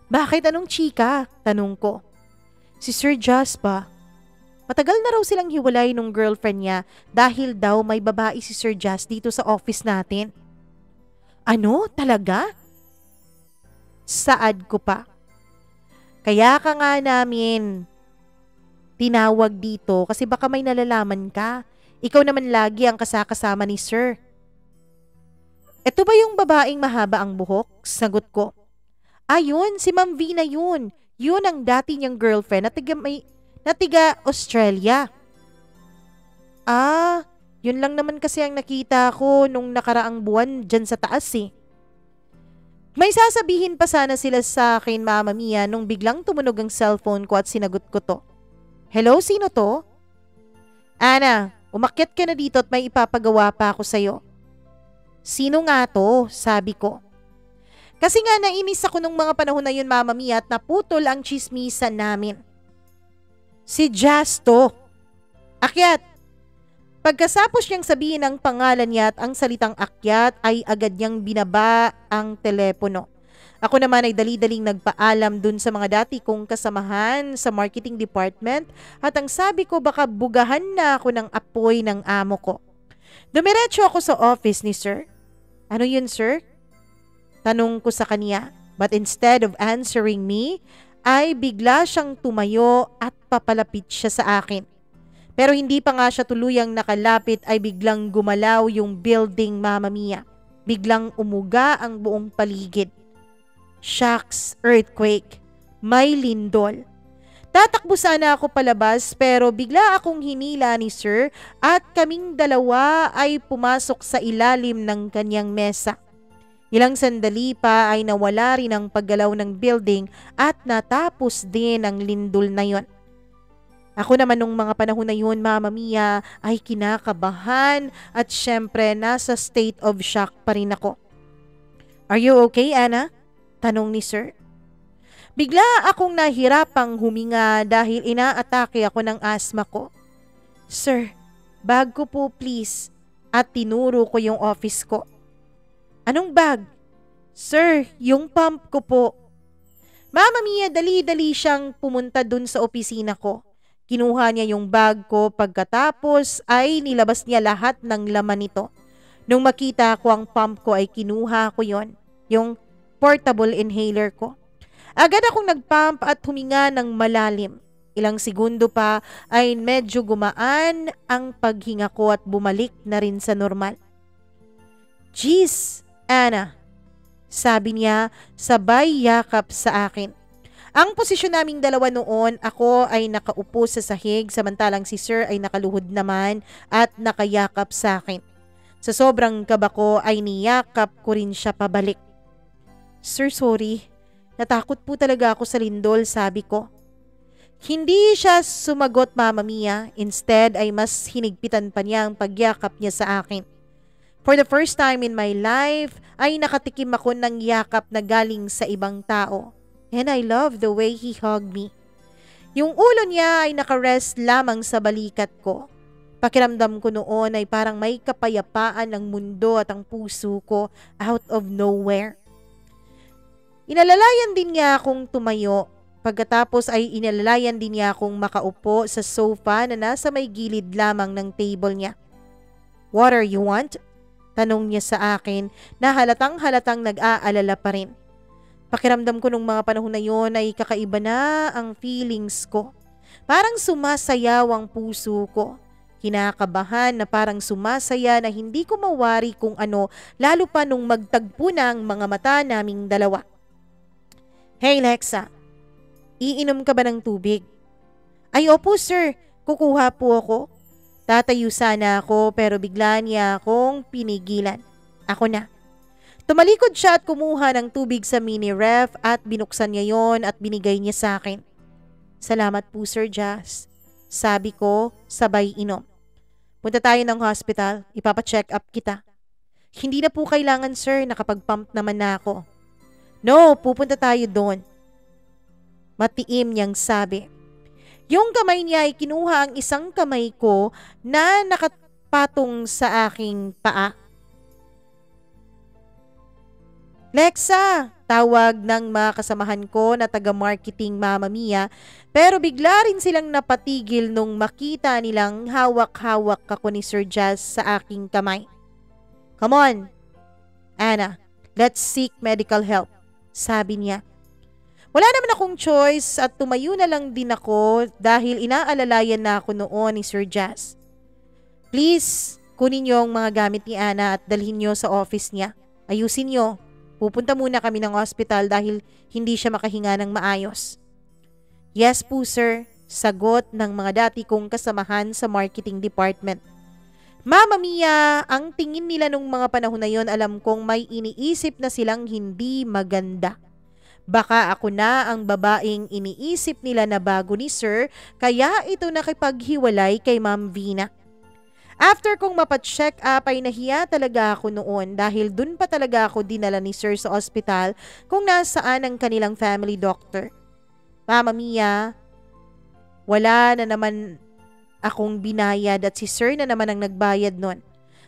Bakit anong chika? Tanong ko. Si Sir Jazz ba? Matagal na raw silang hiwalay nung girlfriend niya dahil daw may babae si Sir Jazz dito sa office natin. Ano? Talaga? Saad ko pa. Kaya ka nga namin tinawag dito kasi baka may nalalaman ka. Ikaw naman lagi ang kasakasama ni Sir. Ito ba yung babaeng mahaba ang buhok? Sagot ko. Ayun, si Ma'am V na yun. Yun ang dati niyang girlfriend na tiga Australia. Yun lang naman kasi ang nakita ko nung nakaraang buwan dyan sa taas eh. May sasabihin pa sana sila sa akin, Mama Mia, nung biglang tumunog ang cellphone ko at sinagot ko to. Hello, sino to? Ana, umakyat ka na dito at may ipapagawa pa ako sa'yo. Sino nga to? Sabi ko. Kasi nga nainis ako nung mga panahon na yun, Mama Mia, at naputol ang chismisan namin. Si Jazz to. Akyat. Pagkasapos niyang sabihin ang pangalan niya at ang salitang akyat ay agad niyang binaba ang telepono. Ako naman ay dali-daling nagpaalam dun sa mga dati kong kasamahan sa marketing department at ang sabi ko baka bugahan na ako ng apoy ng amo ko. Dumiretso ako sa office ni Sir. Ano yun, Sir? Tanong ko sa kanya, but instead of answering me, ay bigla siyang tumayo at papalapit siya sa akin. Pero hindi pa nga siya tuluyang nakalapit ay biglang gumalaw yung building, Mama Mia. Biglang umuga ang buong paligid. Shocks, earthquake, may lindol. Tatakbo sana ako palabas pero bigla akong hinila ni Sir at kaming dalawa ay pumasok sa ilalim ng kanyang mesa. Ilang sandali pa ay nawala rin ang paggalaw ng building at natapos din ang lindol na yon. Ako naman nung mga panahon na yun, Mama Mia, ay kinakabahan at syempre nasa state of shock pa rin ako. Are you okay, Ana? Tanong ni Sir. Bigla akong nahirapang huminga dahil inaatake ako ng asthma ko. Sir, bag ko po please. At tinuro ko yung office ko. Anong bag? Sir, yung pump ko po. Mama Mia, dali-dali siyang pumunta dun sa opisina ko. Kinuha niya yung bag ko pagkatapos ay nilabas niya lahat ng laman nito. Nung makita ko ang pump ko ay kinuha ko yon, yung portable inhaler ko. Agad akong nagpump at huminga ng malalim. Ilang segundo pa ay medyo gumaan ang paghinga ko at bumalik na rin sa normal. Jeez, Ana, sabi niya sabay yakap sa akin. Ang posisyon naming dalawa noon, ako ay nakaupo sa sahig samantalang si Sir ay nakaluhod naman at nakayakap sa akin. Sa sobrang kaba ko ay niyakap ko rin siya pabalik. Sir, sorry. Natakot po talaga ako sa lindol, sabi ko. Hindi siya sumagot, Mama Mia. Instead ay mas hinigpitan pa niya ang pagyakap niya sa akin. For the first time in my life, ay nakatikim ako ng yakap na galing sa ibang tao. And I love the way he hugged me. Yung ulo niya ay nakarest lamang sa balikat ko. Pakiramdam ko noon ay parang may kapayapaan ng mundo at ang puso ko out of nowhere. Inalalayan din niya akong tumayo. Pagkatapos ay inalalayan din niya akong makaupo sa sofa na nasa may gilid lamang ng table niya. Water you want? Tanong niya sa akin na halatang-halatang nag-aalala pa rin. Pakiramdam ko nung mga panahon na yon ay kakaiba na ang feelings ko. Parang sumasayaw ang puso ko. Kinakabahan na parang sumasaya na hindi ko mawari kung ano, lalo pa nung magtagpo na ang mga mata naming dalawa. Hey Lexa, iinom ka ba ng tubig? Ay opo sir, kukuha po ako. Tatayo sana ako pero bigla niya akong pinigilan. Ako na. Tumalikod siya at kumuha ng tubig sa mini ref at binuksan niya yon at binigay niya sa akin. Salamat po Sir Jazz. Sabi ko sabay inom. Punta tayo ng hospital, ipapacheck up kita. Hindi na po kailangan sir, nakapag-pump naman na ako. No, pupunta tayo doon. Matiim niyang sabi. Yung kamay niya ay kinuha ang isang kamay ko na nakapatong sa aking paa. Lexa, tawag ng mga kasamahan ko na taga-marketing Mama Mia, pero bigla rin silang napatigil nung makita nilang hawak-hawak ako ni Sir Jazz sa aking kamay. Come on, Ana, let's seek medical help, sabi niya. Wala naman akong choice at tumayo na lang din ako dahil inaalalayan na ako noon ni Sir Jazz. Please, kunin niyo ang mga gamit ni Ana at dalhin niyo sa office niya. Ayusin niyo. Pupunta muna kami ng hospital dahil hindi siya makahinga ng maayos. Yes po sir, sagot ng mga dati kong kasamahan sa marketing department. Mama Mia, ang tingin nila nung mga panahon na yon alam kong may iniisip na silang hindi maganda. Baka ako na ang babaeng iniisip nila na bago ni Sir, kaya ito nakipaghiwalay kay Ma'am Vina. After kong mapacheck up ay nahiya talaga ako noon dahil dun pa talaga ako dinala ni Sir sa ospital kung nasaan ang kanilang family doctor. Mama Mia, wala na naman akong binayad at si Sir na naman ang nagbayad nun.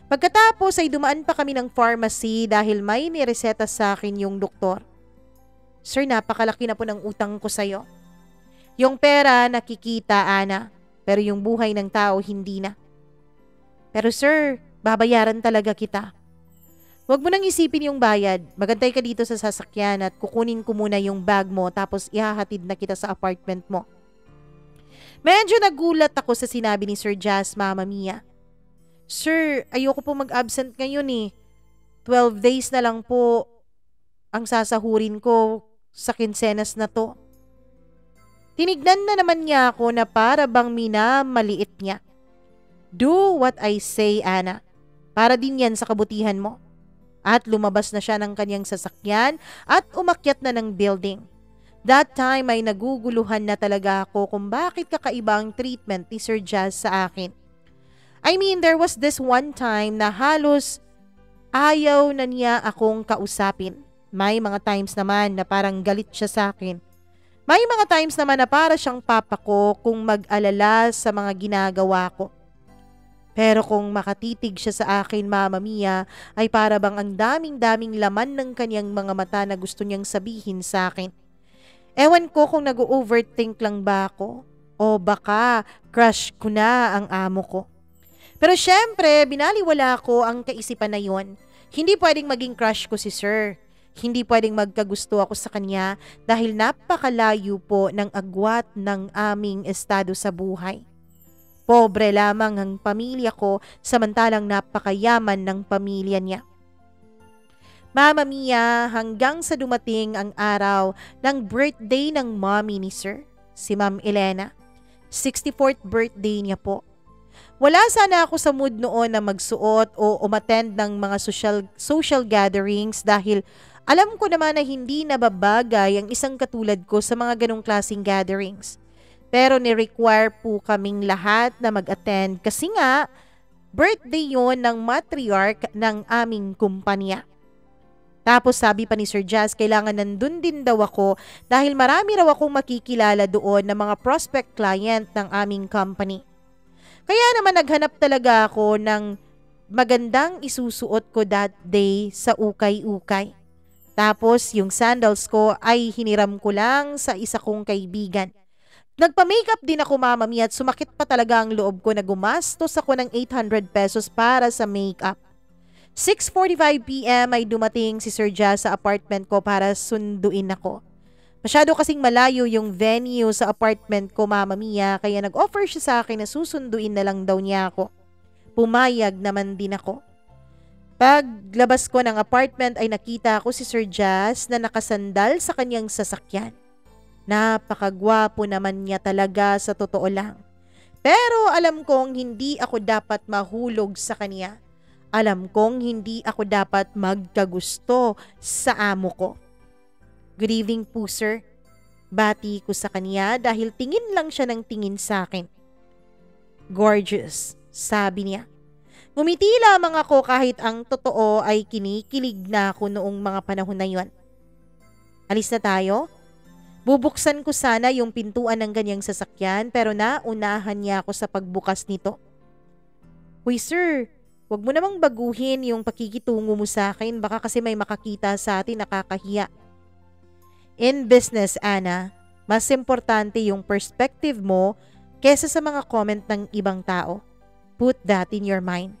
Pagkatapos ay dumaan pa kami ng pharmacy dahil may nireseta sa akin yung doktor. Sir, napakalaki na po ng utang ko sa'yo. Yung pera nakikita, Ana, pero yung buhay ng tao hindi na. Pero sir, babayaran talaga kita. Huwag mo nang isipin yung bayad. Magantay ka dito sa sasakyan at kukunin ko muna yung bag mo tapos ihahatid na kita sa apartment mo. Medyo nagulat ako sa sinabi ni Sir Jazz, Mama Mia. Sir, ayoko po mag-absent ngayon eh. 12 days na lang po ang sasahurin ko sa kinsenas na to. Tinignan na naman niya ako na para bang minamaliit niya. Do what I say, Ana. Para din yan sa kabutihan mo. At lumabas na siya ng kanyang sasakyan at umakyat na ng building. That time ay naguguluhan na talaga ako kung bakit kakaiba ang treatment ni Sir Jazz sa akin. I mean, there was this one time na halos ayaw na niya akong kausapin. May mga times naman na parang galit siya sa akin. May mga times naman na para siyang papa ko kung mag-alala sa mga ginagawa ko. Pero kung makatitig siya sa akin, Mama Mia, ay para bang ang daming-daming laman ng kanyang mga mata na gusto niyang sabihin sa akin. Ewan ko kung nag-overthink lang ba ako o baka crush ko na ang amo ko. Pero syempre, binaliwala ko ang kaisipan na yon. Hindi pwedeng maging crush ko si Sir. Hindi pwedeng magkagusto ako sa kanya dahil napakalayo po ng agwat ng aming estado sa buhay. Pobre lamang ang pamilya ko samantalang napakayaman ng pamilya niya. Mama Mia, hanggang sa dumating ang araw ng birthday ng mommy ni Sir, si Ma'am Elena. 64th birthday niya po. Wala sana ako sa mood noon na magsuot o umattend ng mga social gatherings dahil alam ko naman na hindi nababagay ang isang katulad ko sa mga ganong klaseng gatherings. Pero ni-require po kaming lahat na mag-attend kasi nga birthday yon ng matriarch ng aming kumpanya. Tapos sabi pa ni Sir Jazz, kailangan nandun din daw ako dahil marami raw akong makikilala doon na mga prospect client ng aming company. Kaya naman naghanap talaga ako ng magandang isusuot ko that day sa ukay-ukay. Tapos yung sandals ko ay hiniram ko lang sa isa kong kaibigan. Nagpa-makeup din ako, Mama Mia, at sumakit pa talaga ang loob ko na gumastos ako ng 800 pesos para sa makeup. 6:45 p.m. ay dumating si Sir Jazz sa apartment ko para sunduin ako. Masyado kasing malayo yung venue sa apartment ko, Mama Mia, kaya nag-offer siya sa akin na susunduin na lang daw niya ako. Pumayag naman din ako. Paglabas ko ng apartment ay nakita ko si Sir Jazz na nakasandal sa kanyang sasakyan. Napakagwapo naman niya talaga sa totoo lang. Pero alam kong hindi ako dapat mahulog sa kanya. Alam kong hindi ako dapat magkagusto sa amo ko. Good evening po, sir. Bati ko sa kanya dahil tingin lang siya ng tingin sa akin. Gorgeous, sabi niya. Ngumiti lamang ako kahit ang totoo ay kinikilig na ako noong mga panahon na yon. Alis na tayo? Bubuksan ko sana yung pintuan ng ganyang sasakyan pero naunahan niya ako sa pagbukas nito. Uy sir, wag mo namang baguhin yung pakikitungo mo sa akin baka kasi may makakita sa atin nakakahiya. In business, Ana, mas importante yung perspective mo kesa sa mga comment ng ibang tao. Put that in your mind.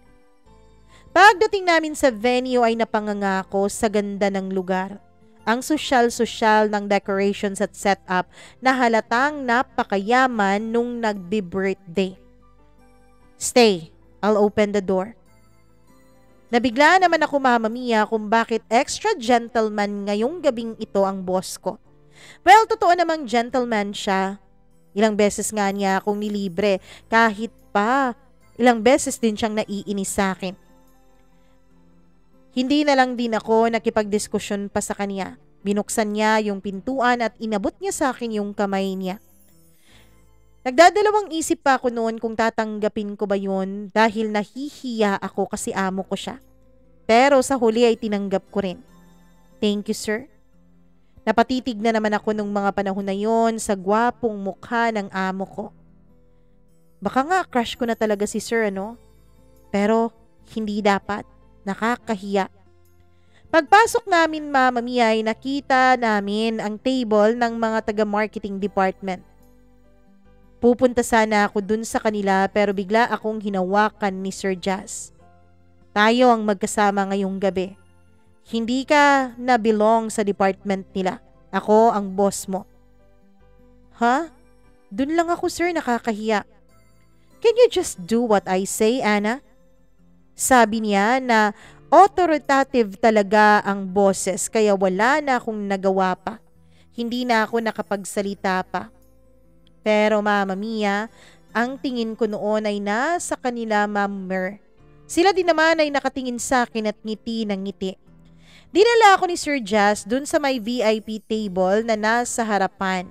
Pagdating namin sa venue ay napangangako sa ganda ng lugar. Ang sosyal-sosyal ng decorations at setup na halatang napakayaman nung nagbi-birthday. Stay, I'll open the door. Nabigla naman ako, Mama Mia, kung bakit extra gentleman ngayong gabing ito ang boss ko. Well, totoo namang gentleman siya. Ilang beses nga niya akong nilibre, kahit pa ilang beses din siyang naiinis sa akin. Hindi na lang din ako nakipagdiskusyon pa sa kanya. Binuksan niya yung pintuan at inabot niya sa akin yung kamay niya. Nagdadalawang isip pa ako noon kung tatanggapin ko ba yun dahil nahihiya ako kasi amo ko siya. Pero sa huli ay tinanggap ko rin. Thank you, sir. Napatitig na naman ako nung mga panahon na yon sa gwapong mukha ng amo ko. Baka nga crush ko na talaga si sir, ano? Pero hindi dapat. Nakakahiya. Pagpasok namin, Mama Mia, ay nakita namin ang table ng mga taga-marketing department. Pupunta sana ako dun sa kanila pero bigla akong hinawakan ni Sir Jazz. Tayo ang magkasama ngayong gabi. Hindi ka na belong sa department nila. Ako ang boss mo. Ha? Dun lang ako, sir, nakakahiya. Can you just do what I say, Anna? Sabi niya na authoritative talaga ang boses kaya wala na akong nagawa pa. Hindi na ako nakapagsalita pa. Pero Mama Mia, ang tingin ko noon ay nasa kanila, Ma'am Mer. Sila din naman ay nakatingin sa akin at ngiti ng ngiti. Dinala ako ni Sir Jazz dun sa may VIP table na nasa harapan.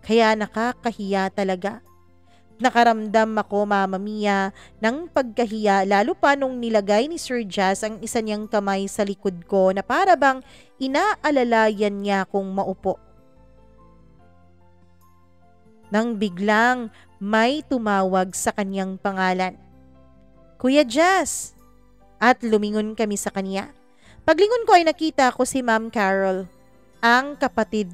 Kaya nakakahiya talaga. Nakaramdam ako, Mama Mia, ng pagkahiya lalo pa nung nilagay ni Sir Jazz ang isa niyang kamay sa likod ko na para bang inaalalayan niya kung maupo. Nang biglang may tumawag sa kanyang pangalan. Kuya Jazz! At lumingon kami sa kanya. Paglingon ko ay nakita ko si Ma'am Carol, ang kapatid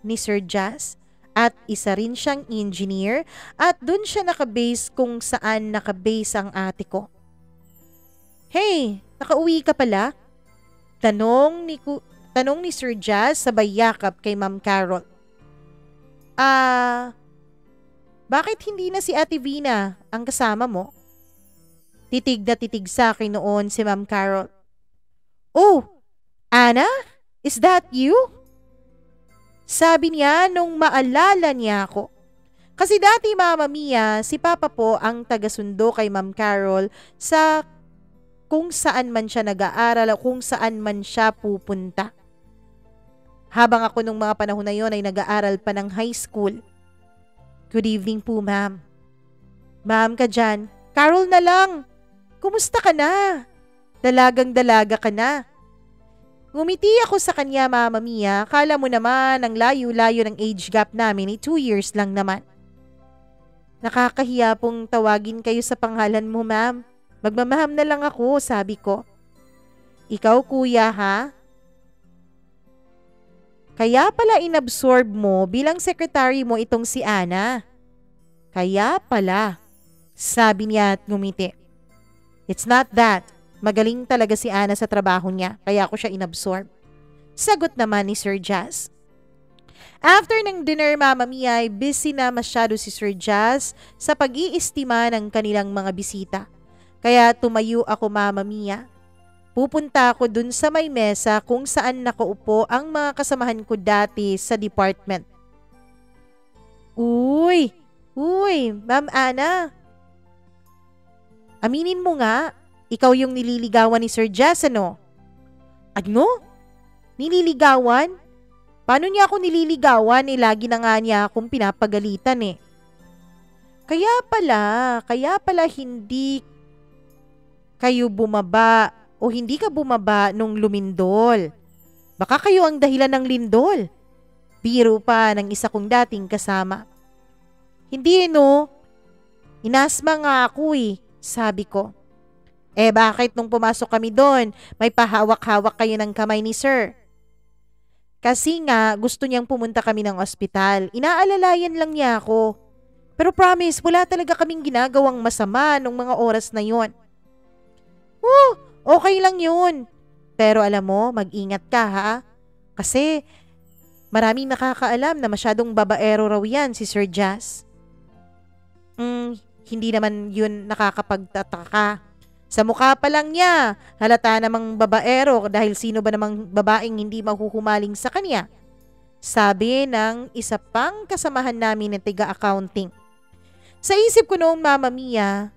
ni Sir Jazz at isa rin siyang engineer at dun siya nakabase kung saan nakabase ang ate ko. Hey, nakauwi ka pala? Tanong ni Sir Jazz sabay yakap kay Ma'am Carol. Bakit hindi na si Ate Vina ang kasama mo? Titig na titig sa akin noon si Ma'am Carol. Oh, Anna? Is that you? Sabi niya nung maalala niya ako. Kasi dati, Mama Mia, si Papa po ang taga-sundo kay Ma'am Carol sa kung saan man siya nag-aaral o kung saan man siya pupunta. Habang ako nung mga panahon na yon ay nag-aaral pa ng high school. Good evening po, ma'am. Ma'am ka dyan. Carol na lang. Kumusta ka na? Dalagang-dalaga ka na. Ngumiti ako sa kanya, Mama Mia. Kala mo naman ang layo-layo ng age gap namin ay 2 years lang naman. Nakakahiya pong tawagin kayo sa pangalan mo, ma'am. Magmamaham na lang ako, sabi ko. Ikaw, kuya, ha? Kaya pala inabsorb mo bilang secretary mo itong si Anna. Kaya pala, sabi niya at ngumiti. It's not that. Magaling talaga si Anna sa trabaho niya, kaya ako siya inabsorb. Sagot naman ni Sir Jazz. After ng dinner, Mama Mia, ay busy na masyado si Sir Jazz sa pag-iistima ng kanilang mga bisita. Kaya tumayo ako, Mama Mia. Pupunta ako dun sa may mesa kung saan nakaupo ang mga kasamahan ko dati sa department. Uy, Ma'am Anna. Aminin mo nga, ikaw yung nililigawan ni Sir Jazz, ano? Ano? Nililigawan? Paano niya ako nililigawan? Lagi na nga niya akong pinapagalitan eh. Kaya pala hindi kayo bumaba o hindi ka bumaba nung lumindol. Baka kayo ang dahilan ng lindol. Biro pa ng isa kong dating kasama. Hindi no, inasma nga ako eh, sabi ko. Bakit nung pumasok kami doon, may pahawak-hawak kayo ng kamay ni sir? Kasi nga, gusto niyang pumunta kami ng ospital. Inaalalayan lang niya ako. Pero promise, wala talaga kaming ginagawang masama nung mga oras na yon. Okay lang yun. Pero alam mo, mag-ingat ka ha. Kasi maraming nakakaalam na masyadong babaero raw yan si Sir Jazz. Hindi naman yun nakakapagtataka. Sa mukha pa lang niya, halata namang babaero dahil sino ba namang babaeng hindi mahuhumaling sa kanya? Sabi ng isa pang kasamahan namin na tiga-accounting. Sa isip ko noong, Mama Mia,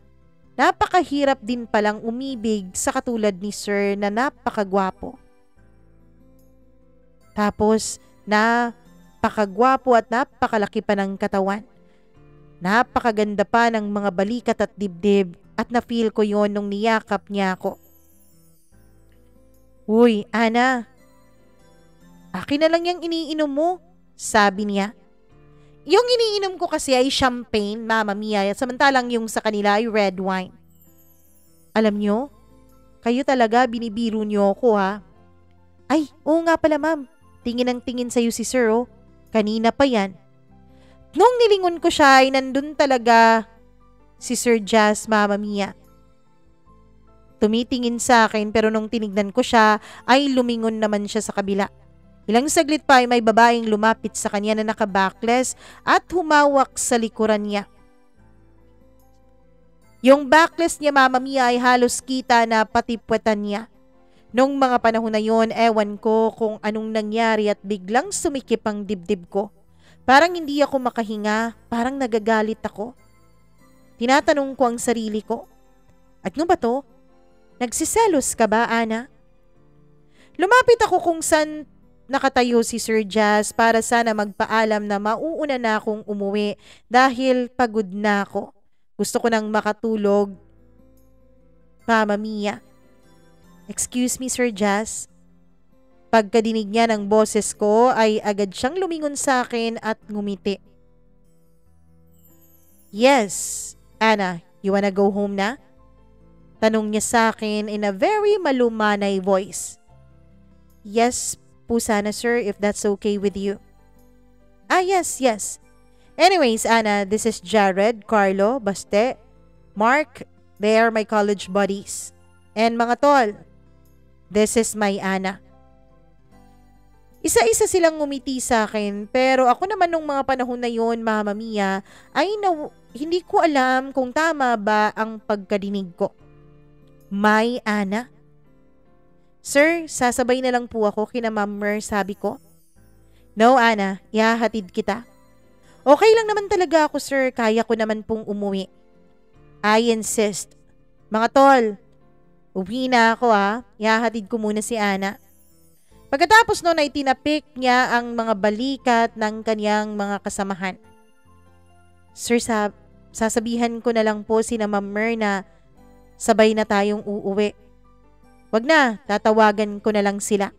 napakahirap din palang umibig sa katulad ni Sir na napakagwapo. Tapos, napakagwapo at napakalaki pa ng katawan. Napakaganda pa ng mga balikat at dibdib at na-feel ko yon nung niyakap niya ako. Uy, Ana, akin na lang yung iniinom mo, sabi niya. Yung iniinom ko kasi ay champagne, Mama Mia, samantalang yung sa kanila ay red wine. Alam nyo, kayo talaga binibiro nyo ako ha. Ay, oo nga pala ma'am, tingin ang tingin sa'yo si sir oh. Kanina pa yan. Nung nilingon ko siya ay nandun talaga si Sir Jazz, Mama Mia. Tumitingin sa akin pero nung tinignan ko siya ay lumingon naman siya sa kabila. Ilang saglit pa ay may babaeng lumapit sa kanya na naka-backless at humawak sa likuran niya. Yung backless niya, Mama Mia, ay halos kita na pati puwetan niya. Nung mga panahon na yon, ewan ko kung anong nangyari at biglang sumikip ang dibdib ko. Parang hindi ako makahinga, parang nagagalit ako. Tinatanong ko ang sarili ko. At ano ba to? Nagsiselos ka ba, Ana? Lumapit ako kung saan nakatayo si Sir Jazz para sana magpaalam na mauuna na akong umuwi dahil pagod na ako. Gusto ko nang makatulog. Mama Mia. Excuse me, Sir Jazz. Pagkadinig niya ng boses ko ay agad siyang lumingon sa akin at ngumiti. Yes, Ana, you wanna go home na? Tanong niya sa akin in a very malumanay voice. Yes po sana sir, if that's okay with you. Yes. Anyways, Ana, this is Jared, Carlo, Baste, Mark, they are my college buddies. And mga tol, this is my Ana. Isa-isa silang ngumiti sa akin pero ako naman nung mga panahon na yon, Mama Mia, ay hindi ko alam kung tama ba ang pagkadinig ko. May Ana? Sir, sasabay na lang po ako kina Ma'am Mer, sabi ko. No, Ana, ihahatid kita. Okay lang naman talaga ako, sir. Kaya ko naman pong umuwi. I insist. Mga tol, uwi na ako ha. Ihahatid ko muna si Ana. Pagkatapos noon ay tinapik niya ang mga balikat ng kanyang mga kasamahan. Sir, sasabihan ko na lang po sina Ma'am Mer na sabay na tayong uuwi. Wag na, tatawagan ko na lang sila.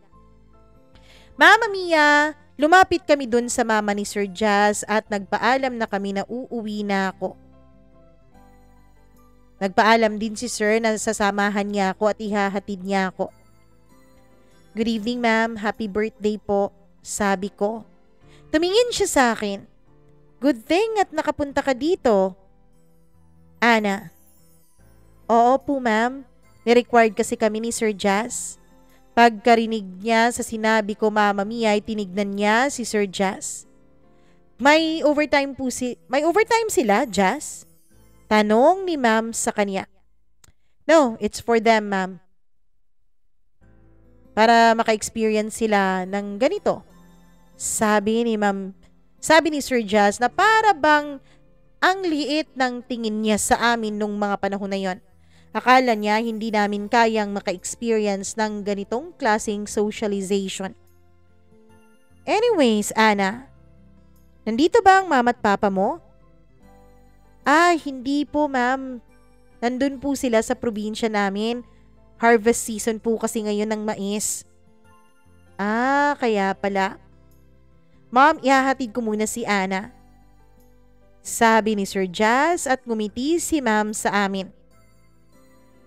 Mama Mia, lumapit kami dun sa mama ni Sir Jazz at nagpaalam na kami na uuwi na ako. Nagpaalam din si Sir na sasamahan niya ako at ihahatid niya ako. Good evening, ma'am. Happy birthday po, sabi ko. Tumingin siya sa akin. Good thing at nakapunta ka dito. Ana. Oo po, ma'am. Ni-required kasi kami ni Sir Jazz. Pagkarinig niya sa sinabi ko, Mama Mia, ay tinignan niya si Sir Jazz. May overtime sila, Jazz? Tanong ni ma'am sa kanya. No, it's for them, ma'am. Para maka-experience sila ng ganito. Sabi ni Sir Jazz na para bang ang liit ng tingin niya sa amin nung mga panahon na yon. Akala niya hindi namin kayang maka-experience ng ganitong klaseng socialization. Anyways, Ana, nandito ba ang mama at papa mo? Hindi po, ma'am. Nandun po sila sa probinsya namin. Harvest season po kasi ngayon ng mais. Kaya pala. Ma'am, ihahatid ko muna si Ana. Sabi ni Sir Jazz at ngumiti si ma'am sa amin.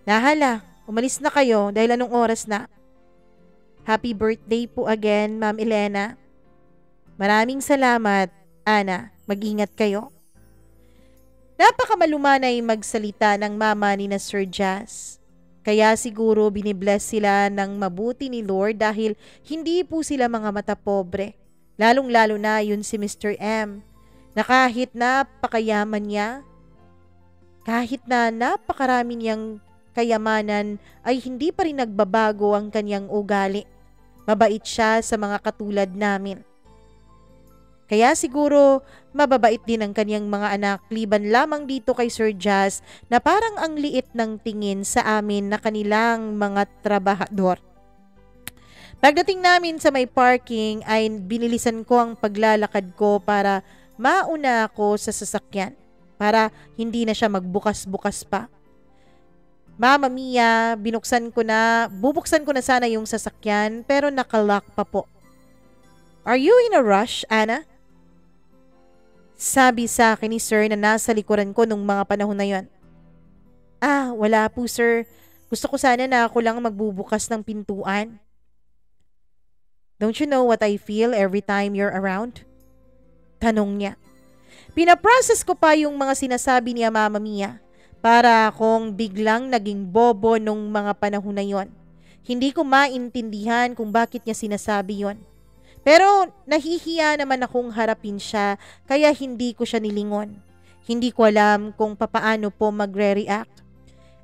Nahala, umalis na kayo dahil anong oras na? Happy birthday po again, Ma'am Elena. Maraming salamat, Ana. Mag-ingat kayo. Napakamalumanay magsalita ng mama ni na Sir Jazz. Kaya siguro binibless sila ng mabuti ni Lord dahil hindi po sila mga mata pobre. Lalong-lalo na yun si Mr. M. Na kahit napakayaman niya, kahit na napakarami niyang kayamanan ay hindi pa rin nagbabago ang kanyang ugali. Mabait siya sa mga katulad namin. Kaya siguro mababait din ang kanyang mga anak liban lamang dito kay Sir Jazz na parang ang liit ng tingin sa amin na kanilang mga trabahador. Pagdating namin sa may parking ay binilisan ko ang paglalakad ko para mauna ako sa sasakyan. para hindi na siya magbukas-bukas pa. Mama Mia, bubuksan ko na sana yung sasakyan pero nakalock pa po. Are you in a rush, Ana? Sabi sa akin ni sir na nasa likuran ko nung mga panahon na yon. Wala po sir. Gusto ko sana na ako lang magbubukas ng pintuan. Don't you know what I feel every time you're around? Tanong niya. Pinaprocess ko pa yung mga sinasabi niya Mama Mia para akong biglang naging bobo nung mga panahon na yon. Hindi ko maintindihan kung bakit niya sinasabi yon. Pero nahihiya naman akong harapin siya kaya hindi ko siya nilingon. Hindi ko alam kung papaano po magre-react.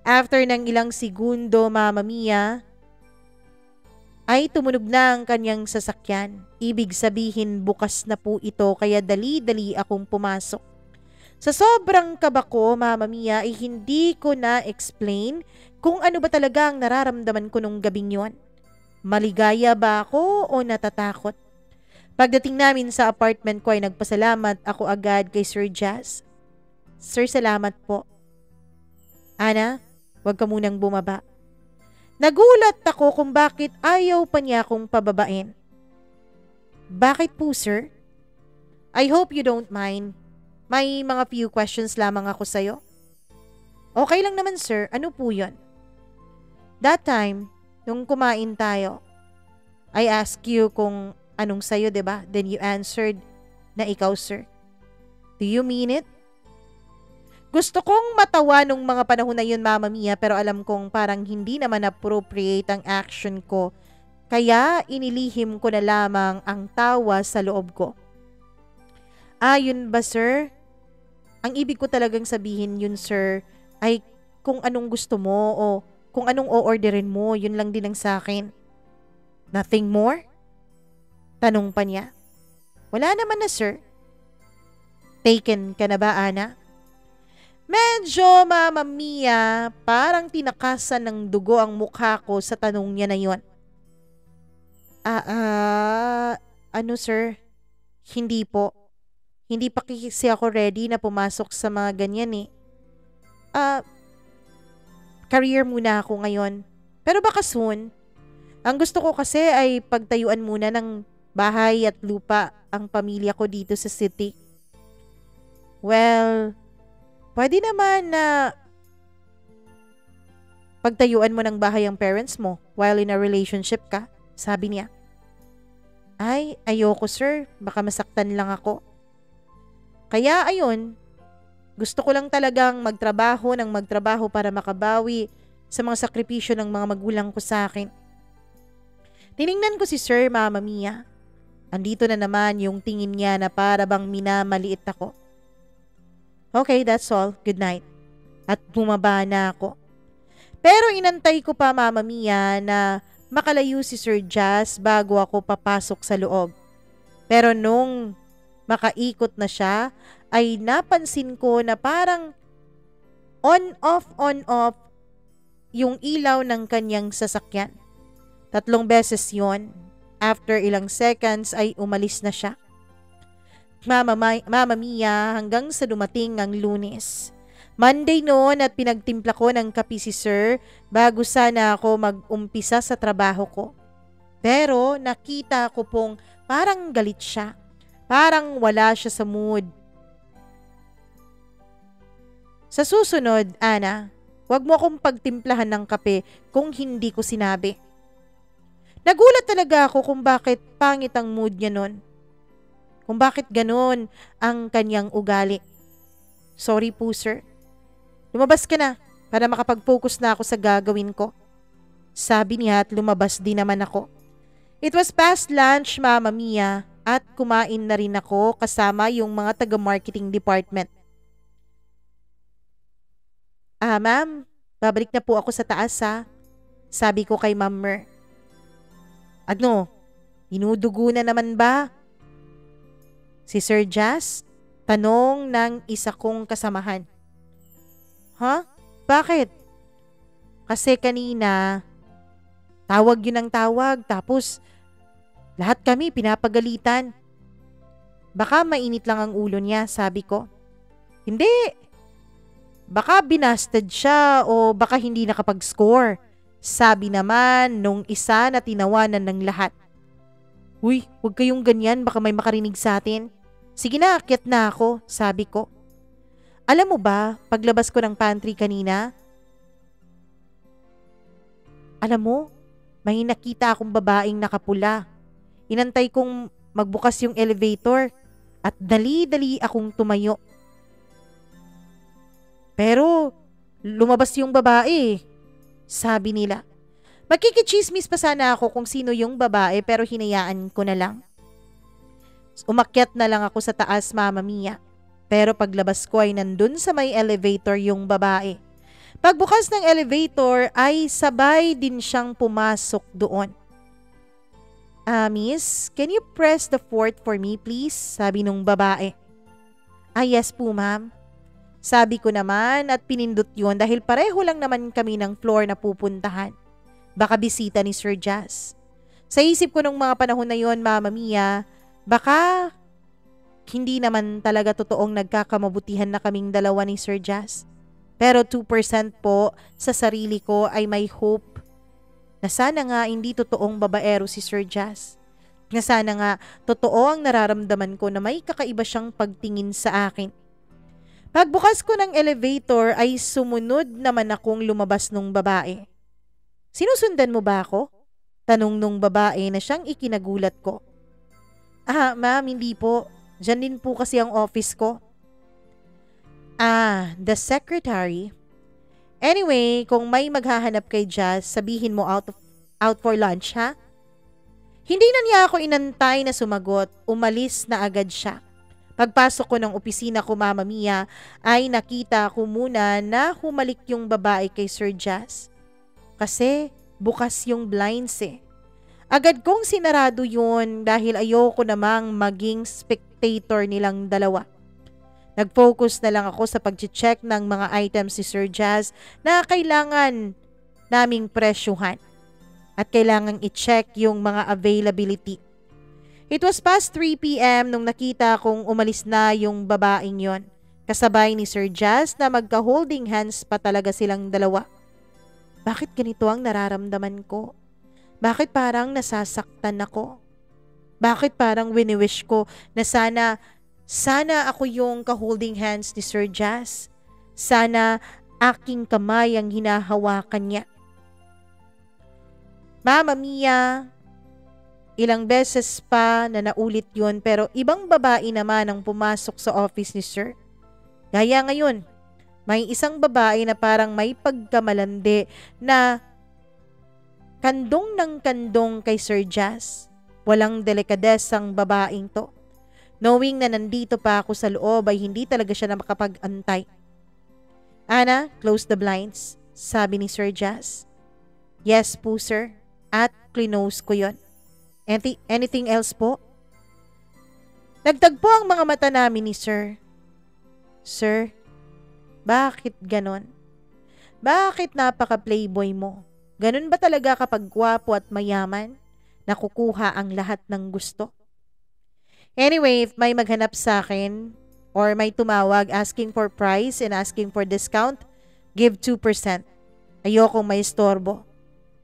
After ng ilang segundo, Mama Mia, ay tumunog na ang kanyang sasakyan. Ibig sabihin bukas na po ito kaya dali-dali akong pumasok. Sa sobrang kaba ko, Mama Mia, ay hindi ko na-explain kung ano ba talaga ang nararamdaman ko nung gabing yon. Maligaya ba ako o natatakot? Pagdating namin sa apartment ko ay nagpasalamat ako agad kay Sir Jazz. Sir, salamat po. Ana, huwag ka munang bumaba. Nagulat ako kung bakit ayaw pa niya akong pababain. Bakit po, sir? I hope you don't mind. May mga few questions lamang ako sa'yo. Okay lang naman, sir. Ano po yun? That time, nung kumain tayo, I asked you kung anong sa'yo, diba? Then you answered na ikaw, sir. Do you mean it? Gusto kong matawa nung mga panahon na yun, Mama Mia, pero alam kong parang hindi naman appropriate ang action ko. Kaya inilihim ko na lamang ang tawa sa loob ko. Yun ba, sir? Ang ibig ko talagang sabihin yun, sir, ay kung anong gusto mo o kung anong o-orderin mo, yun lang din ang sa akin. Nothing more? Tanong pa niya. Wala naman na, sir. Taken ka na ba, Ana? Medyo, Mama Mia, parang tinakasan ng dugo ang mukha ko sa tanong niya na yon. Ano sir? Hindi po. Hindi pa kasi ako ready na pumasok sa mga ganyan eh. Career muna ako ngayon. Pero baka soon. Ang gusto ko kasi ay pagtayuan muna ng bahay at lupa ang pamilya ko dito sa city. Well, pwede naman na pagtayuan mo ng bahay ang parents mo while in a relationship ka, sabi niya. Ay, ayoko sir, baka masaktan lang ako. Kaya ayun, gusto ko lang talagang magtrabaho para makabawi sa mga sakripisyo ng mga magulang ko sa akin. Tiningnan ko si Sir, Mama Mia. Andito na naman yung tingin niya na para bang minamaliit ako. Okay, that's all. Good night. At bumaba na ako. Pero inantay ko pa, Mama Mia, na makalayo si Sir Jazz bago ako papasok sa loob. Pero nung makaikot na siya, ay napansin ko na parang on-off yung ilaw ng kanyang sasakyan. 3 beses yon. After ilang seconds ay umalis na siya. Mama Mia, hanggang sa dumating ang Lunes. Monday noon at pinagtimpla ko ng kape si Sir bago sana ako mag-umpisa sa trabaho ko. Pero nakita ko pong parang galit siya. Parang wala siya sa mood. Sa susunod, Ana, wag mo akong pagtimplahan ng kape kung hindi ko sinabi. Nagulat talaga ako kung bakit pangit ang mood niya nun. Kung bakit ganun ang kanyang ugali. Sorry po, sir. Lumabas ka na para makapag-focus na ako sa gagawin ko. Sabi niya at lumabas din naman ako. It was past lunch, Mama Mia, at kumain na rin ako kasama yung mga taga-marketing department. Ma'am, babalik na po ako sa taas ha. Sabi ko kay Ma'am Mer. Ano? Dinudugo na naman ba? Si Sir Jazz? Tanong ng isa kong kasamahan. Ha? Bakit? Kasi kanina, tawag yun ang tawag tapos lahat kami pinapagalitan. Baka mainit lang ang ulo niya, sabi ko. Hindi. Baka binasted siya o baka hindi nakapag-score. Sabi naman nung isa na tinawanan ng lahat. Uy, huwag kayong ganyan, baka may makarinig sa atin. Sige na, akyat na ako, sabi ko. Alam mo ba, paglabas ko ng pantry kanina, alam mo, may nakita akong babaeng nakapula. Inantay kong magbukas yung elevator at dali-dali akong tumayo. Pero lumabas yung babae, sabi nila. Magkikichismis pa sana ako kung sino yung babae pero hinayaan ko na lang. Umakyat na lang ako sa taas, Mama Mia. Pero paglabas ko ay nandun sa may elevator yung babae. Pagbukas ng elevator ay sabay din siyang pumasok doon. Miss, can you press the fourth for me please? Sabi nung babae. Yes po ma'am. Sabi ko naman at pinindot yun dahil pareho lang naman kami ng floor na pupuntahan. Baka bisita ni Sir Jazz. Sa isip ko nung mga panahon na yon, Mama Mia, baka hindi naman talaga totoong nagkakamabutihan na kaming dalawa ni Sir Jazz. Pero 2% po sa sarili ko ay may hope na sana nga hindi totoong babaero si Sir Jazz. Na sana nga totoo ang nararamdaman ko na may kakaiba siyang pagtingin sa akin. Pagbukas ko ng elevator ay sumunod naman akong lumabas nung babae. Sinusundan mo ba ako? Tanong nung babae na siyang ikinagulat ko. Ma'am, hindi po. Diyan din po kasi ang office ko. The secretary. Anyway, kung may maghahanap kay Jazz, sabihin mo out for lunch, ha? Hindi na niya ako inantay na sumagot, umalis na agad siya. Pagpasok ko ng opisina ko, Mama Mia, ay nakita ko muna na humalik yung babae kay Sir Jazz. Kasi bukas yung blinds eh. Agad kong sinarado yun dahil ayoko namang maging spectator nilang dalawa. Nag-focus na lang ako sa pag-check ng mga items si Sir Jazz na kailangan naming presyuhan at kailangang i-check yung mga availability. It was past 3 p.m. nung nakita kong umalis na yung babaeng yon, kasabay ni Sir Jazz na magka-holding hands pa talaga silang dalawa. Bakit ganito ang nararamdaman ko? Bakit parang nasasaktan ako? Bakit parang wini-wish ko na sana ako yung ka-holding hands ni Sir Jazz? Sana aking kamay ang hinahawakan niya. Mama Mia, ilang beses pa na naulit yun pero ibang babae naman ang pumasok sa office ni Sir. Gaya ngayon, may isang babae na parang may pagkamalandi na kandong ng kandong kay Sir Jazz. Walang delikadesang babaeng to. Knowing na nandito pa ako sa loob ay hindi talaga siya na makapag-antay. Ana, close the blinds, sabi ni Sir Jazz. Yes po sir, at clinose ko yon. Anything else po? Nagtagpo ang mga mata namin ni Sir. Sir, bakit ganon? Bakit napaka-playboy mo? Ganon ba talaga kapag gwapo at mayaman? Nakukuha ang lahat ng gusto? Anyway, if may maghanap sa akin or may tumawag asking for price and asking for discount, give 2%. Ayokong may istorbo.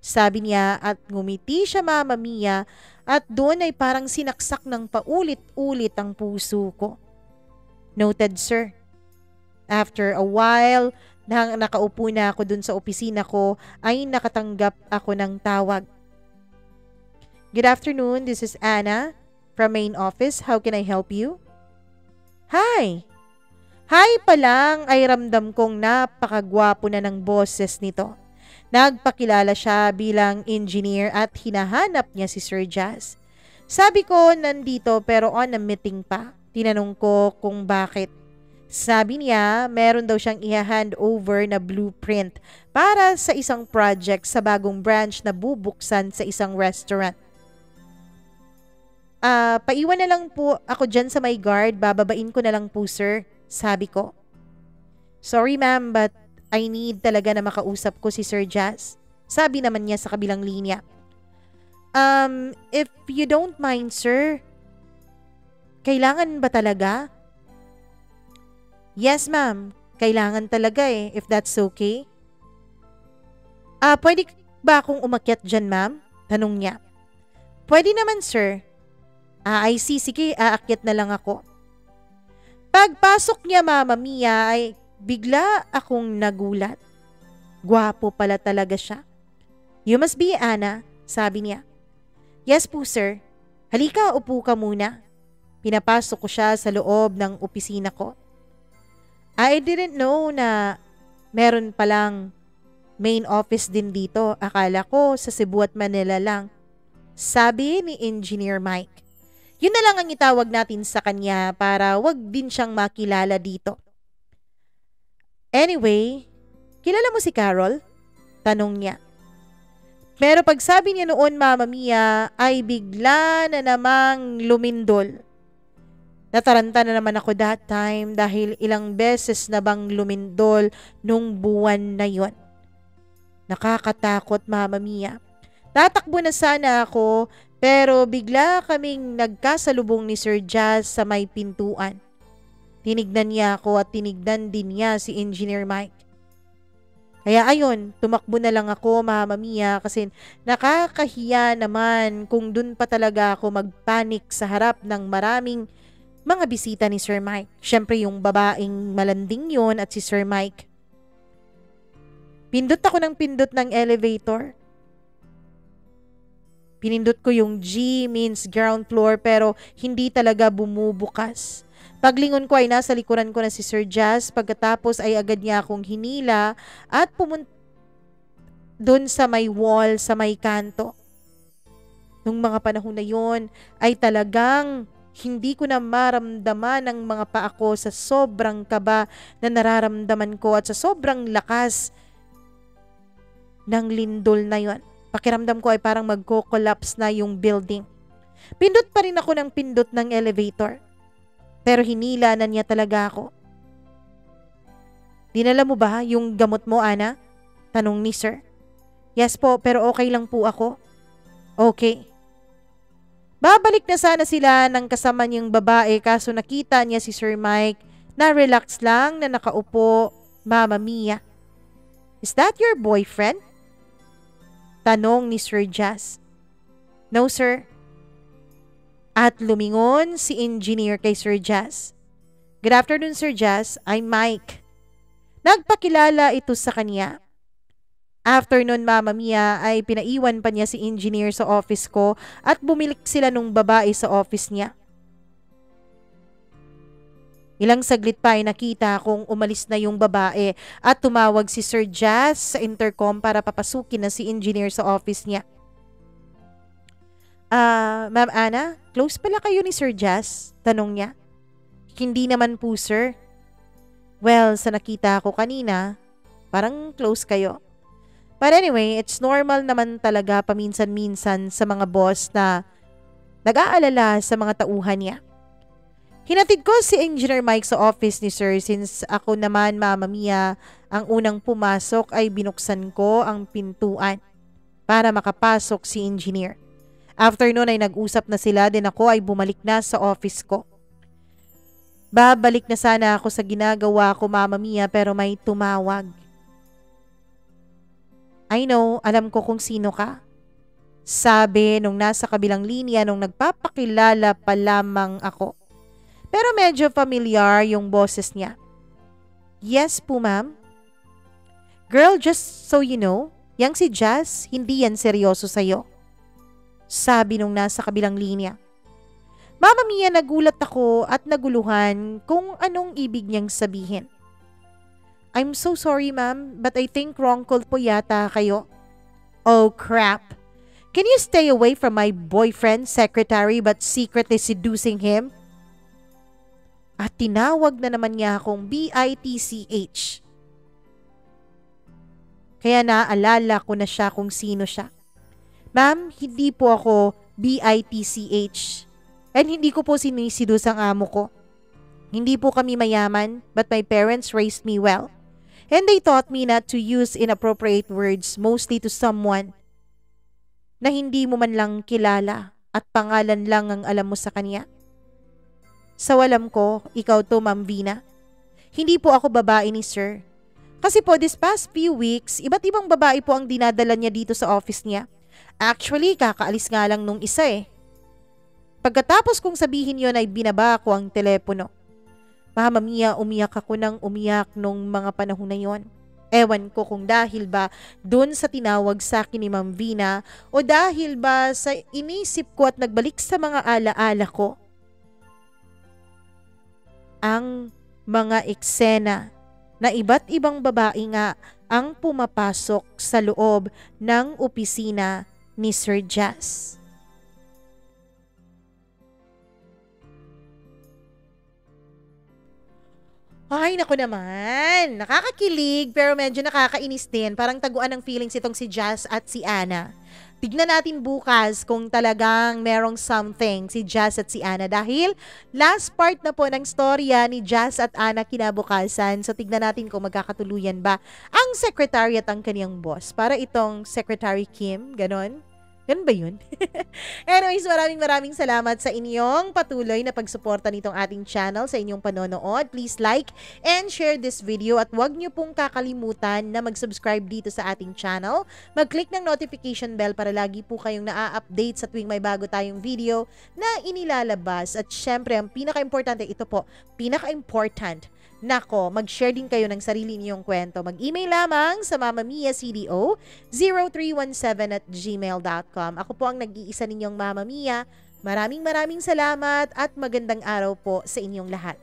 Sabi niya at ngumiti siya, Mama Mia, at doon ay parang sinaksak ng paulit-ulit ang puso ko. Noted, sir. After a while, nang nakaupo na ako dun sa opisina ko, ay nakatanggap ako ng tawag. Good afternoon, this is Anna from main office. How can I help you? Hi! Hi pa lang ay ramdam kong napakagwapo na ng boses nito. Nagpakilala siya bilang engineer at hinahanap niya si Sir Jazz. Sabi ko nandito pero on a meeting pa. Tinanong ko kung bakit. Sabi niya meron daw siyang i-hand over na blueprint para sa isang project sa bagong branch na bubuksan sa isang restaurant. Paiwan na lang po ako dyan sa may guard. Bababain ko na lang po sir, sabi ko. Sorry ma'am but I need talaga na makausap ko si Sir Jazz. Sabi naman niya sa kabilang linya. If you don't mind sir, kailangan ba talaga? Yes, ma'am. Kailangan talaga if that's okay. Pwede ba akong umakyat dyan, ma'am? Tanong niya. Pwede naman, sir. I see. Sige, aakyat na lang ako. Pagpasok niya, Mama Mia, ay bigla akong nagulat. Gwapo pala talaga siya. You must be Anna, sabi niya. Yes po, sir. Halika, upo ka muna. Pinapasok ko siya sa loob ng opisina ko. I didn't know na meron palang main office din dito. Akala ko sa Cebu at Manila lang. Sabi ni Engineer Mike. Yun na lang ang itawag natin sa kanya para wag din siyang makilala dito. Anyway, kilala mo si Carol? Tanong niya. Pero pag sabi niya noon, Mama Mia, ay bigla na namang lumindol. Nataranta na naman ako that time dahil ilang beses na bang lumindol nung buwan na yon. Nakakatakot, Mama Mia. Tatakbo na sana ako pero bigla kaming nagkasalubong ni Sir Jazz sa may pintuan. Tinignan niya ako at tinignan din niya si Engineer Mike. Kaya ayun, tumakbo na lang ako, Mama Mia, kasi nakakahiya naman kung dun pa talaga ako magpanik sa harap ng maraming mga bisita ni Sir Mike. Syempre yung babaeng malanding yon at si Sir Mike. Pindot ako ng pindot ng elevator. Pinindot ko yung G means ground floor pero hindi talaga bumubukas. Paglingon ko ay nasa likuran ko na si Sir Jazz, pagkatapos ay agad niya akong hinila at pumunta doon sa may wall, sa may kanto. Nung mga panahon na yon ay talagang hindi ko na maramdaman ang mga paa ko sa sobrang kaba na nararamdaman ko at sa sobrang lakas ng lindol na yon. Pakiramdam ko ay parang magko-collapse na yung building. Pindot pa rin ako ng pindot ng elevator. Pero hinila na niya talaga ako. Dinala mo ba yung gamot mo, Ana? Tanong ni Sir. Yes po, pero okay lang po ako. Okay. Babalik na sana sila ng kasama niyang babae kaso nakita niya si Sir Mike na relax lang na nakaupo, Mama Mia. Is that your boyfriend? Tanong ni Sir Jazz. No, sir. At lumingon si Engineer kay Sir Jazz. Good afternoon, Sir Jazz. I'm Mike. Nagpakilala ito sa kanya. After nun, Mama Mia, ay pinaiwan pa niya si Engineer sa office ko at bumilik sila nung babae sa office niya. Ilang saglit pa ay nakita kong umalis na yung babae at tumawag si Sir Jazz sa intercom para papasukin na si Engineer sa office niya. Ma'am Ana, close pala kayo ni Sir Jazz? Tanong niya. Hindi naman po, sir. Well, sa nakita ko kanina, parang close kayo. But anyway, it's normal naman talaga paminsan-minsan sa mga boss na nag-aalala sa mga tauhan niya. Hinatid ko si Engineer Mike sa office ni Sir since ako naman, Mama Mia, ang unang pumasok ay binuksan ko ang pintuan para makapasok si Engineer. After nun ay nag-usap na sila din ako ay bumalik na sa office ko. Babalik na sana ako sa ginagawa ko, Mama Mia, pero may tumawag. I know, alam ko kung sino ka. Sabi nung nasa kabilang linya nung nagpapakilala pa lamang ako. Pero medyo familiar yung boses niya. Yes po, ma'am. Girl, just so you know, yang si Jazz, hindi yan seryoso sa'yo. Sabi nung nasa kabilang linya. Mama Mia, nagulat ako at naguluhan kung anong ibig niyang sabihin. I'm so sorry, ma'am, but I think wrong call po yata kayo. Oh, crap. Can you stay away from my boyfriend's secretary but secretly seducing him? At tinawag na naman niya akong BITCH. Kaya naalala ko na siya kung sino siya. Ma'am, hindi po ako BITCH. And hindi ko po sinisidus ang amo ko. Hindi po kami mayaman, but my parents raised me well. And they taught me not to use inappropriate words, mostly to someone na hindi mo man lang kilala at pangalan lang ang alam mo sa kanya. Sa alam ko, ikaw to, Ma'am Vina. Hindi po ako babae ni sir. Kasi po this past few weeks, iba't ibang babae po ang dinadala niya dito sa office niya. Actually, kakaalis nga lang nung isa eh. Pagkatapos kong sabihin yon ay binaba ko ang telepono. Mama Mia, umiyak ako ng umiyak nung mga panahon na yon. Ewan ko kung dahil ba dun sa tinawag sa akin ni Ma'am Vina o dahil ba sa inisip ko at nagbalik sa mga alaala ko. Ang mga eksena na iba't ibang babae nga ang pumapasok sa loob ng opisina ni Sir Jazz. Ay, naku naman. Nakakakilig pero medyo nakakainis din. Parang taguan ng feelings itong si Jazz at si Ana. Tignan natin bukas kung talagang merong something si Jazz at si Ana dahil last part na po ng storya ni Jazz at Ana kinabukasan. So tignan natin kung magkakatuluyan ba ang secretary at ang kaniyang boss. Para itong Secretary Kim, ganon. Ganun ba yun? Anyways, maraming salamat sa inyong patuloy na pagsuporta nitong ating channel, sa inyong panonood. Please like and share this video at huwag niyo pong kakalimutan na mag-subscribe dito sa ating channel. Mag-click ng notification bell para lagi po kayong naa-update sa tuwing may bago tayong video na inilalabas. At syempre, ang pinaka-importante, ito po, pinaka-important, nako, mag-share din kayo ng sarili niyong kwento. Mag-email lamang sa mamamiacdo0317@gmail.com. Ako po ang nag-iisa ninyong Mama Mia. Maraming salamat at magandang araw po sa inyong lahat.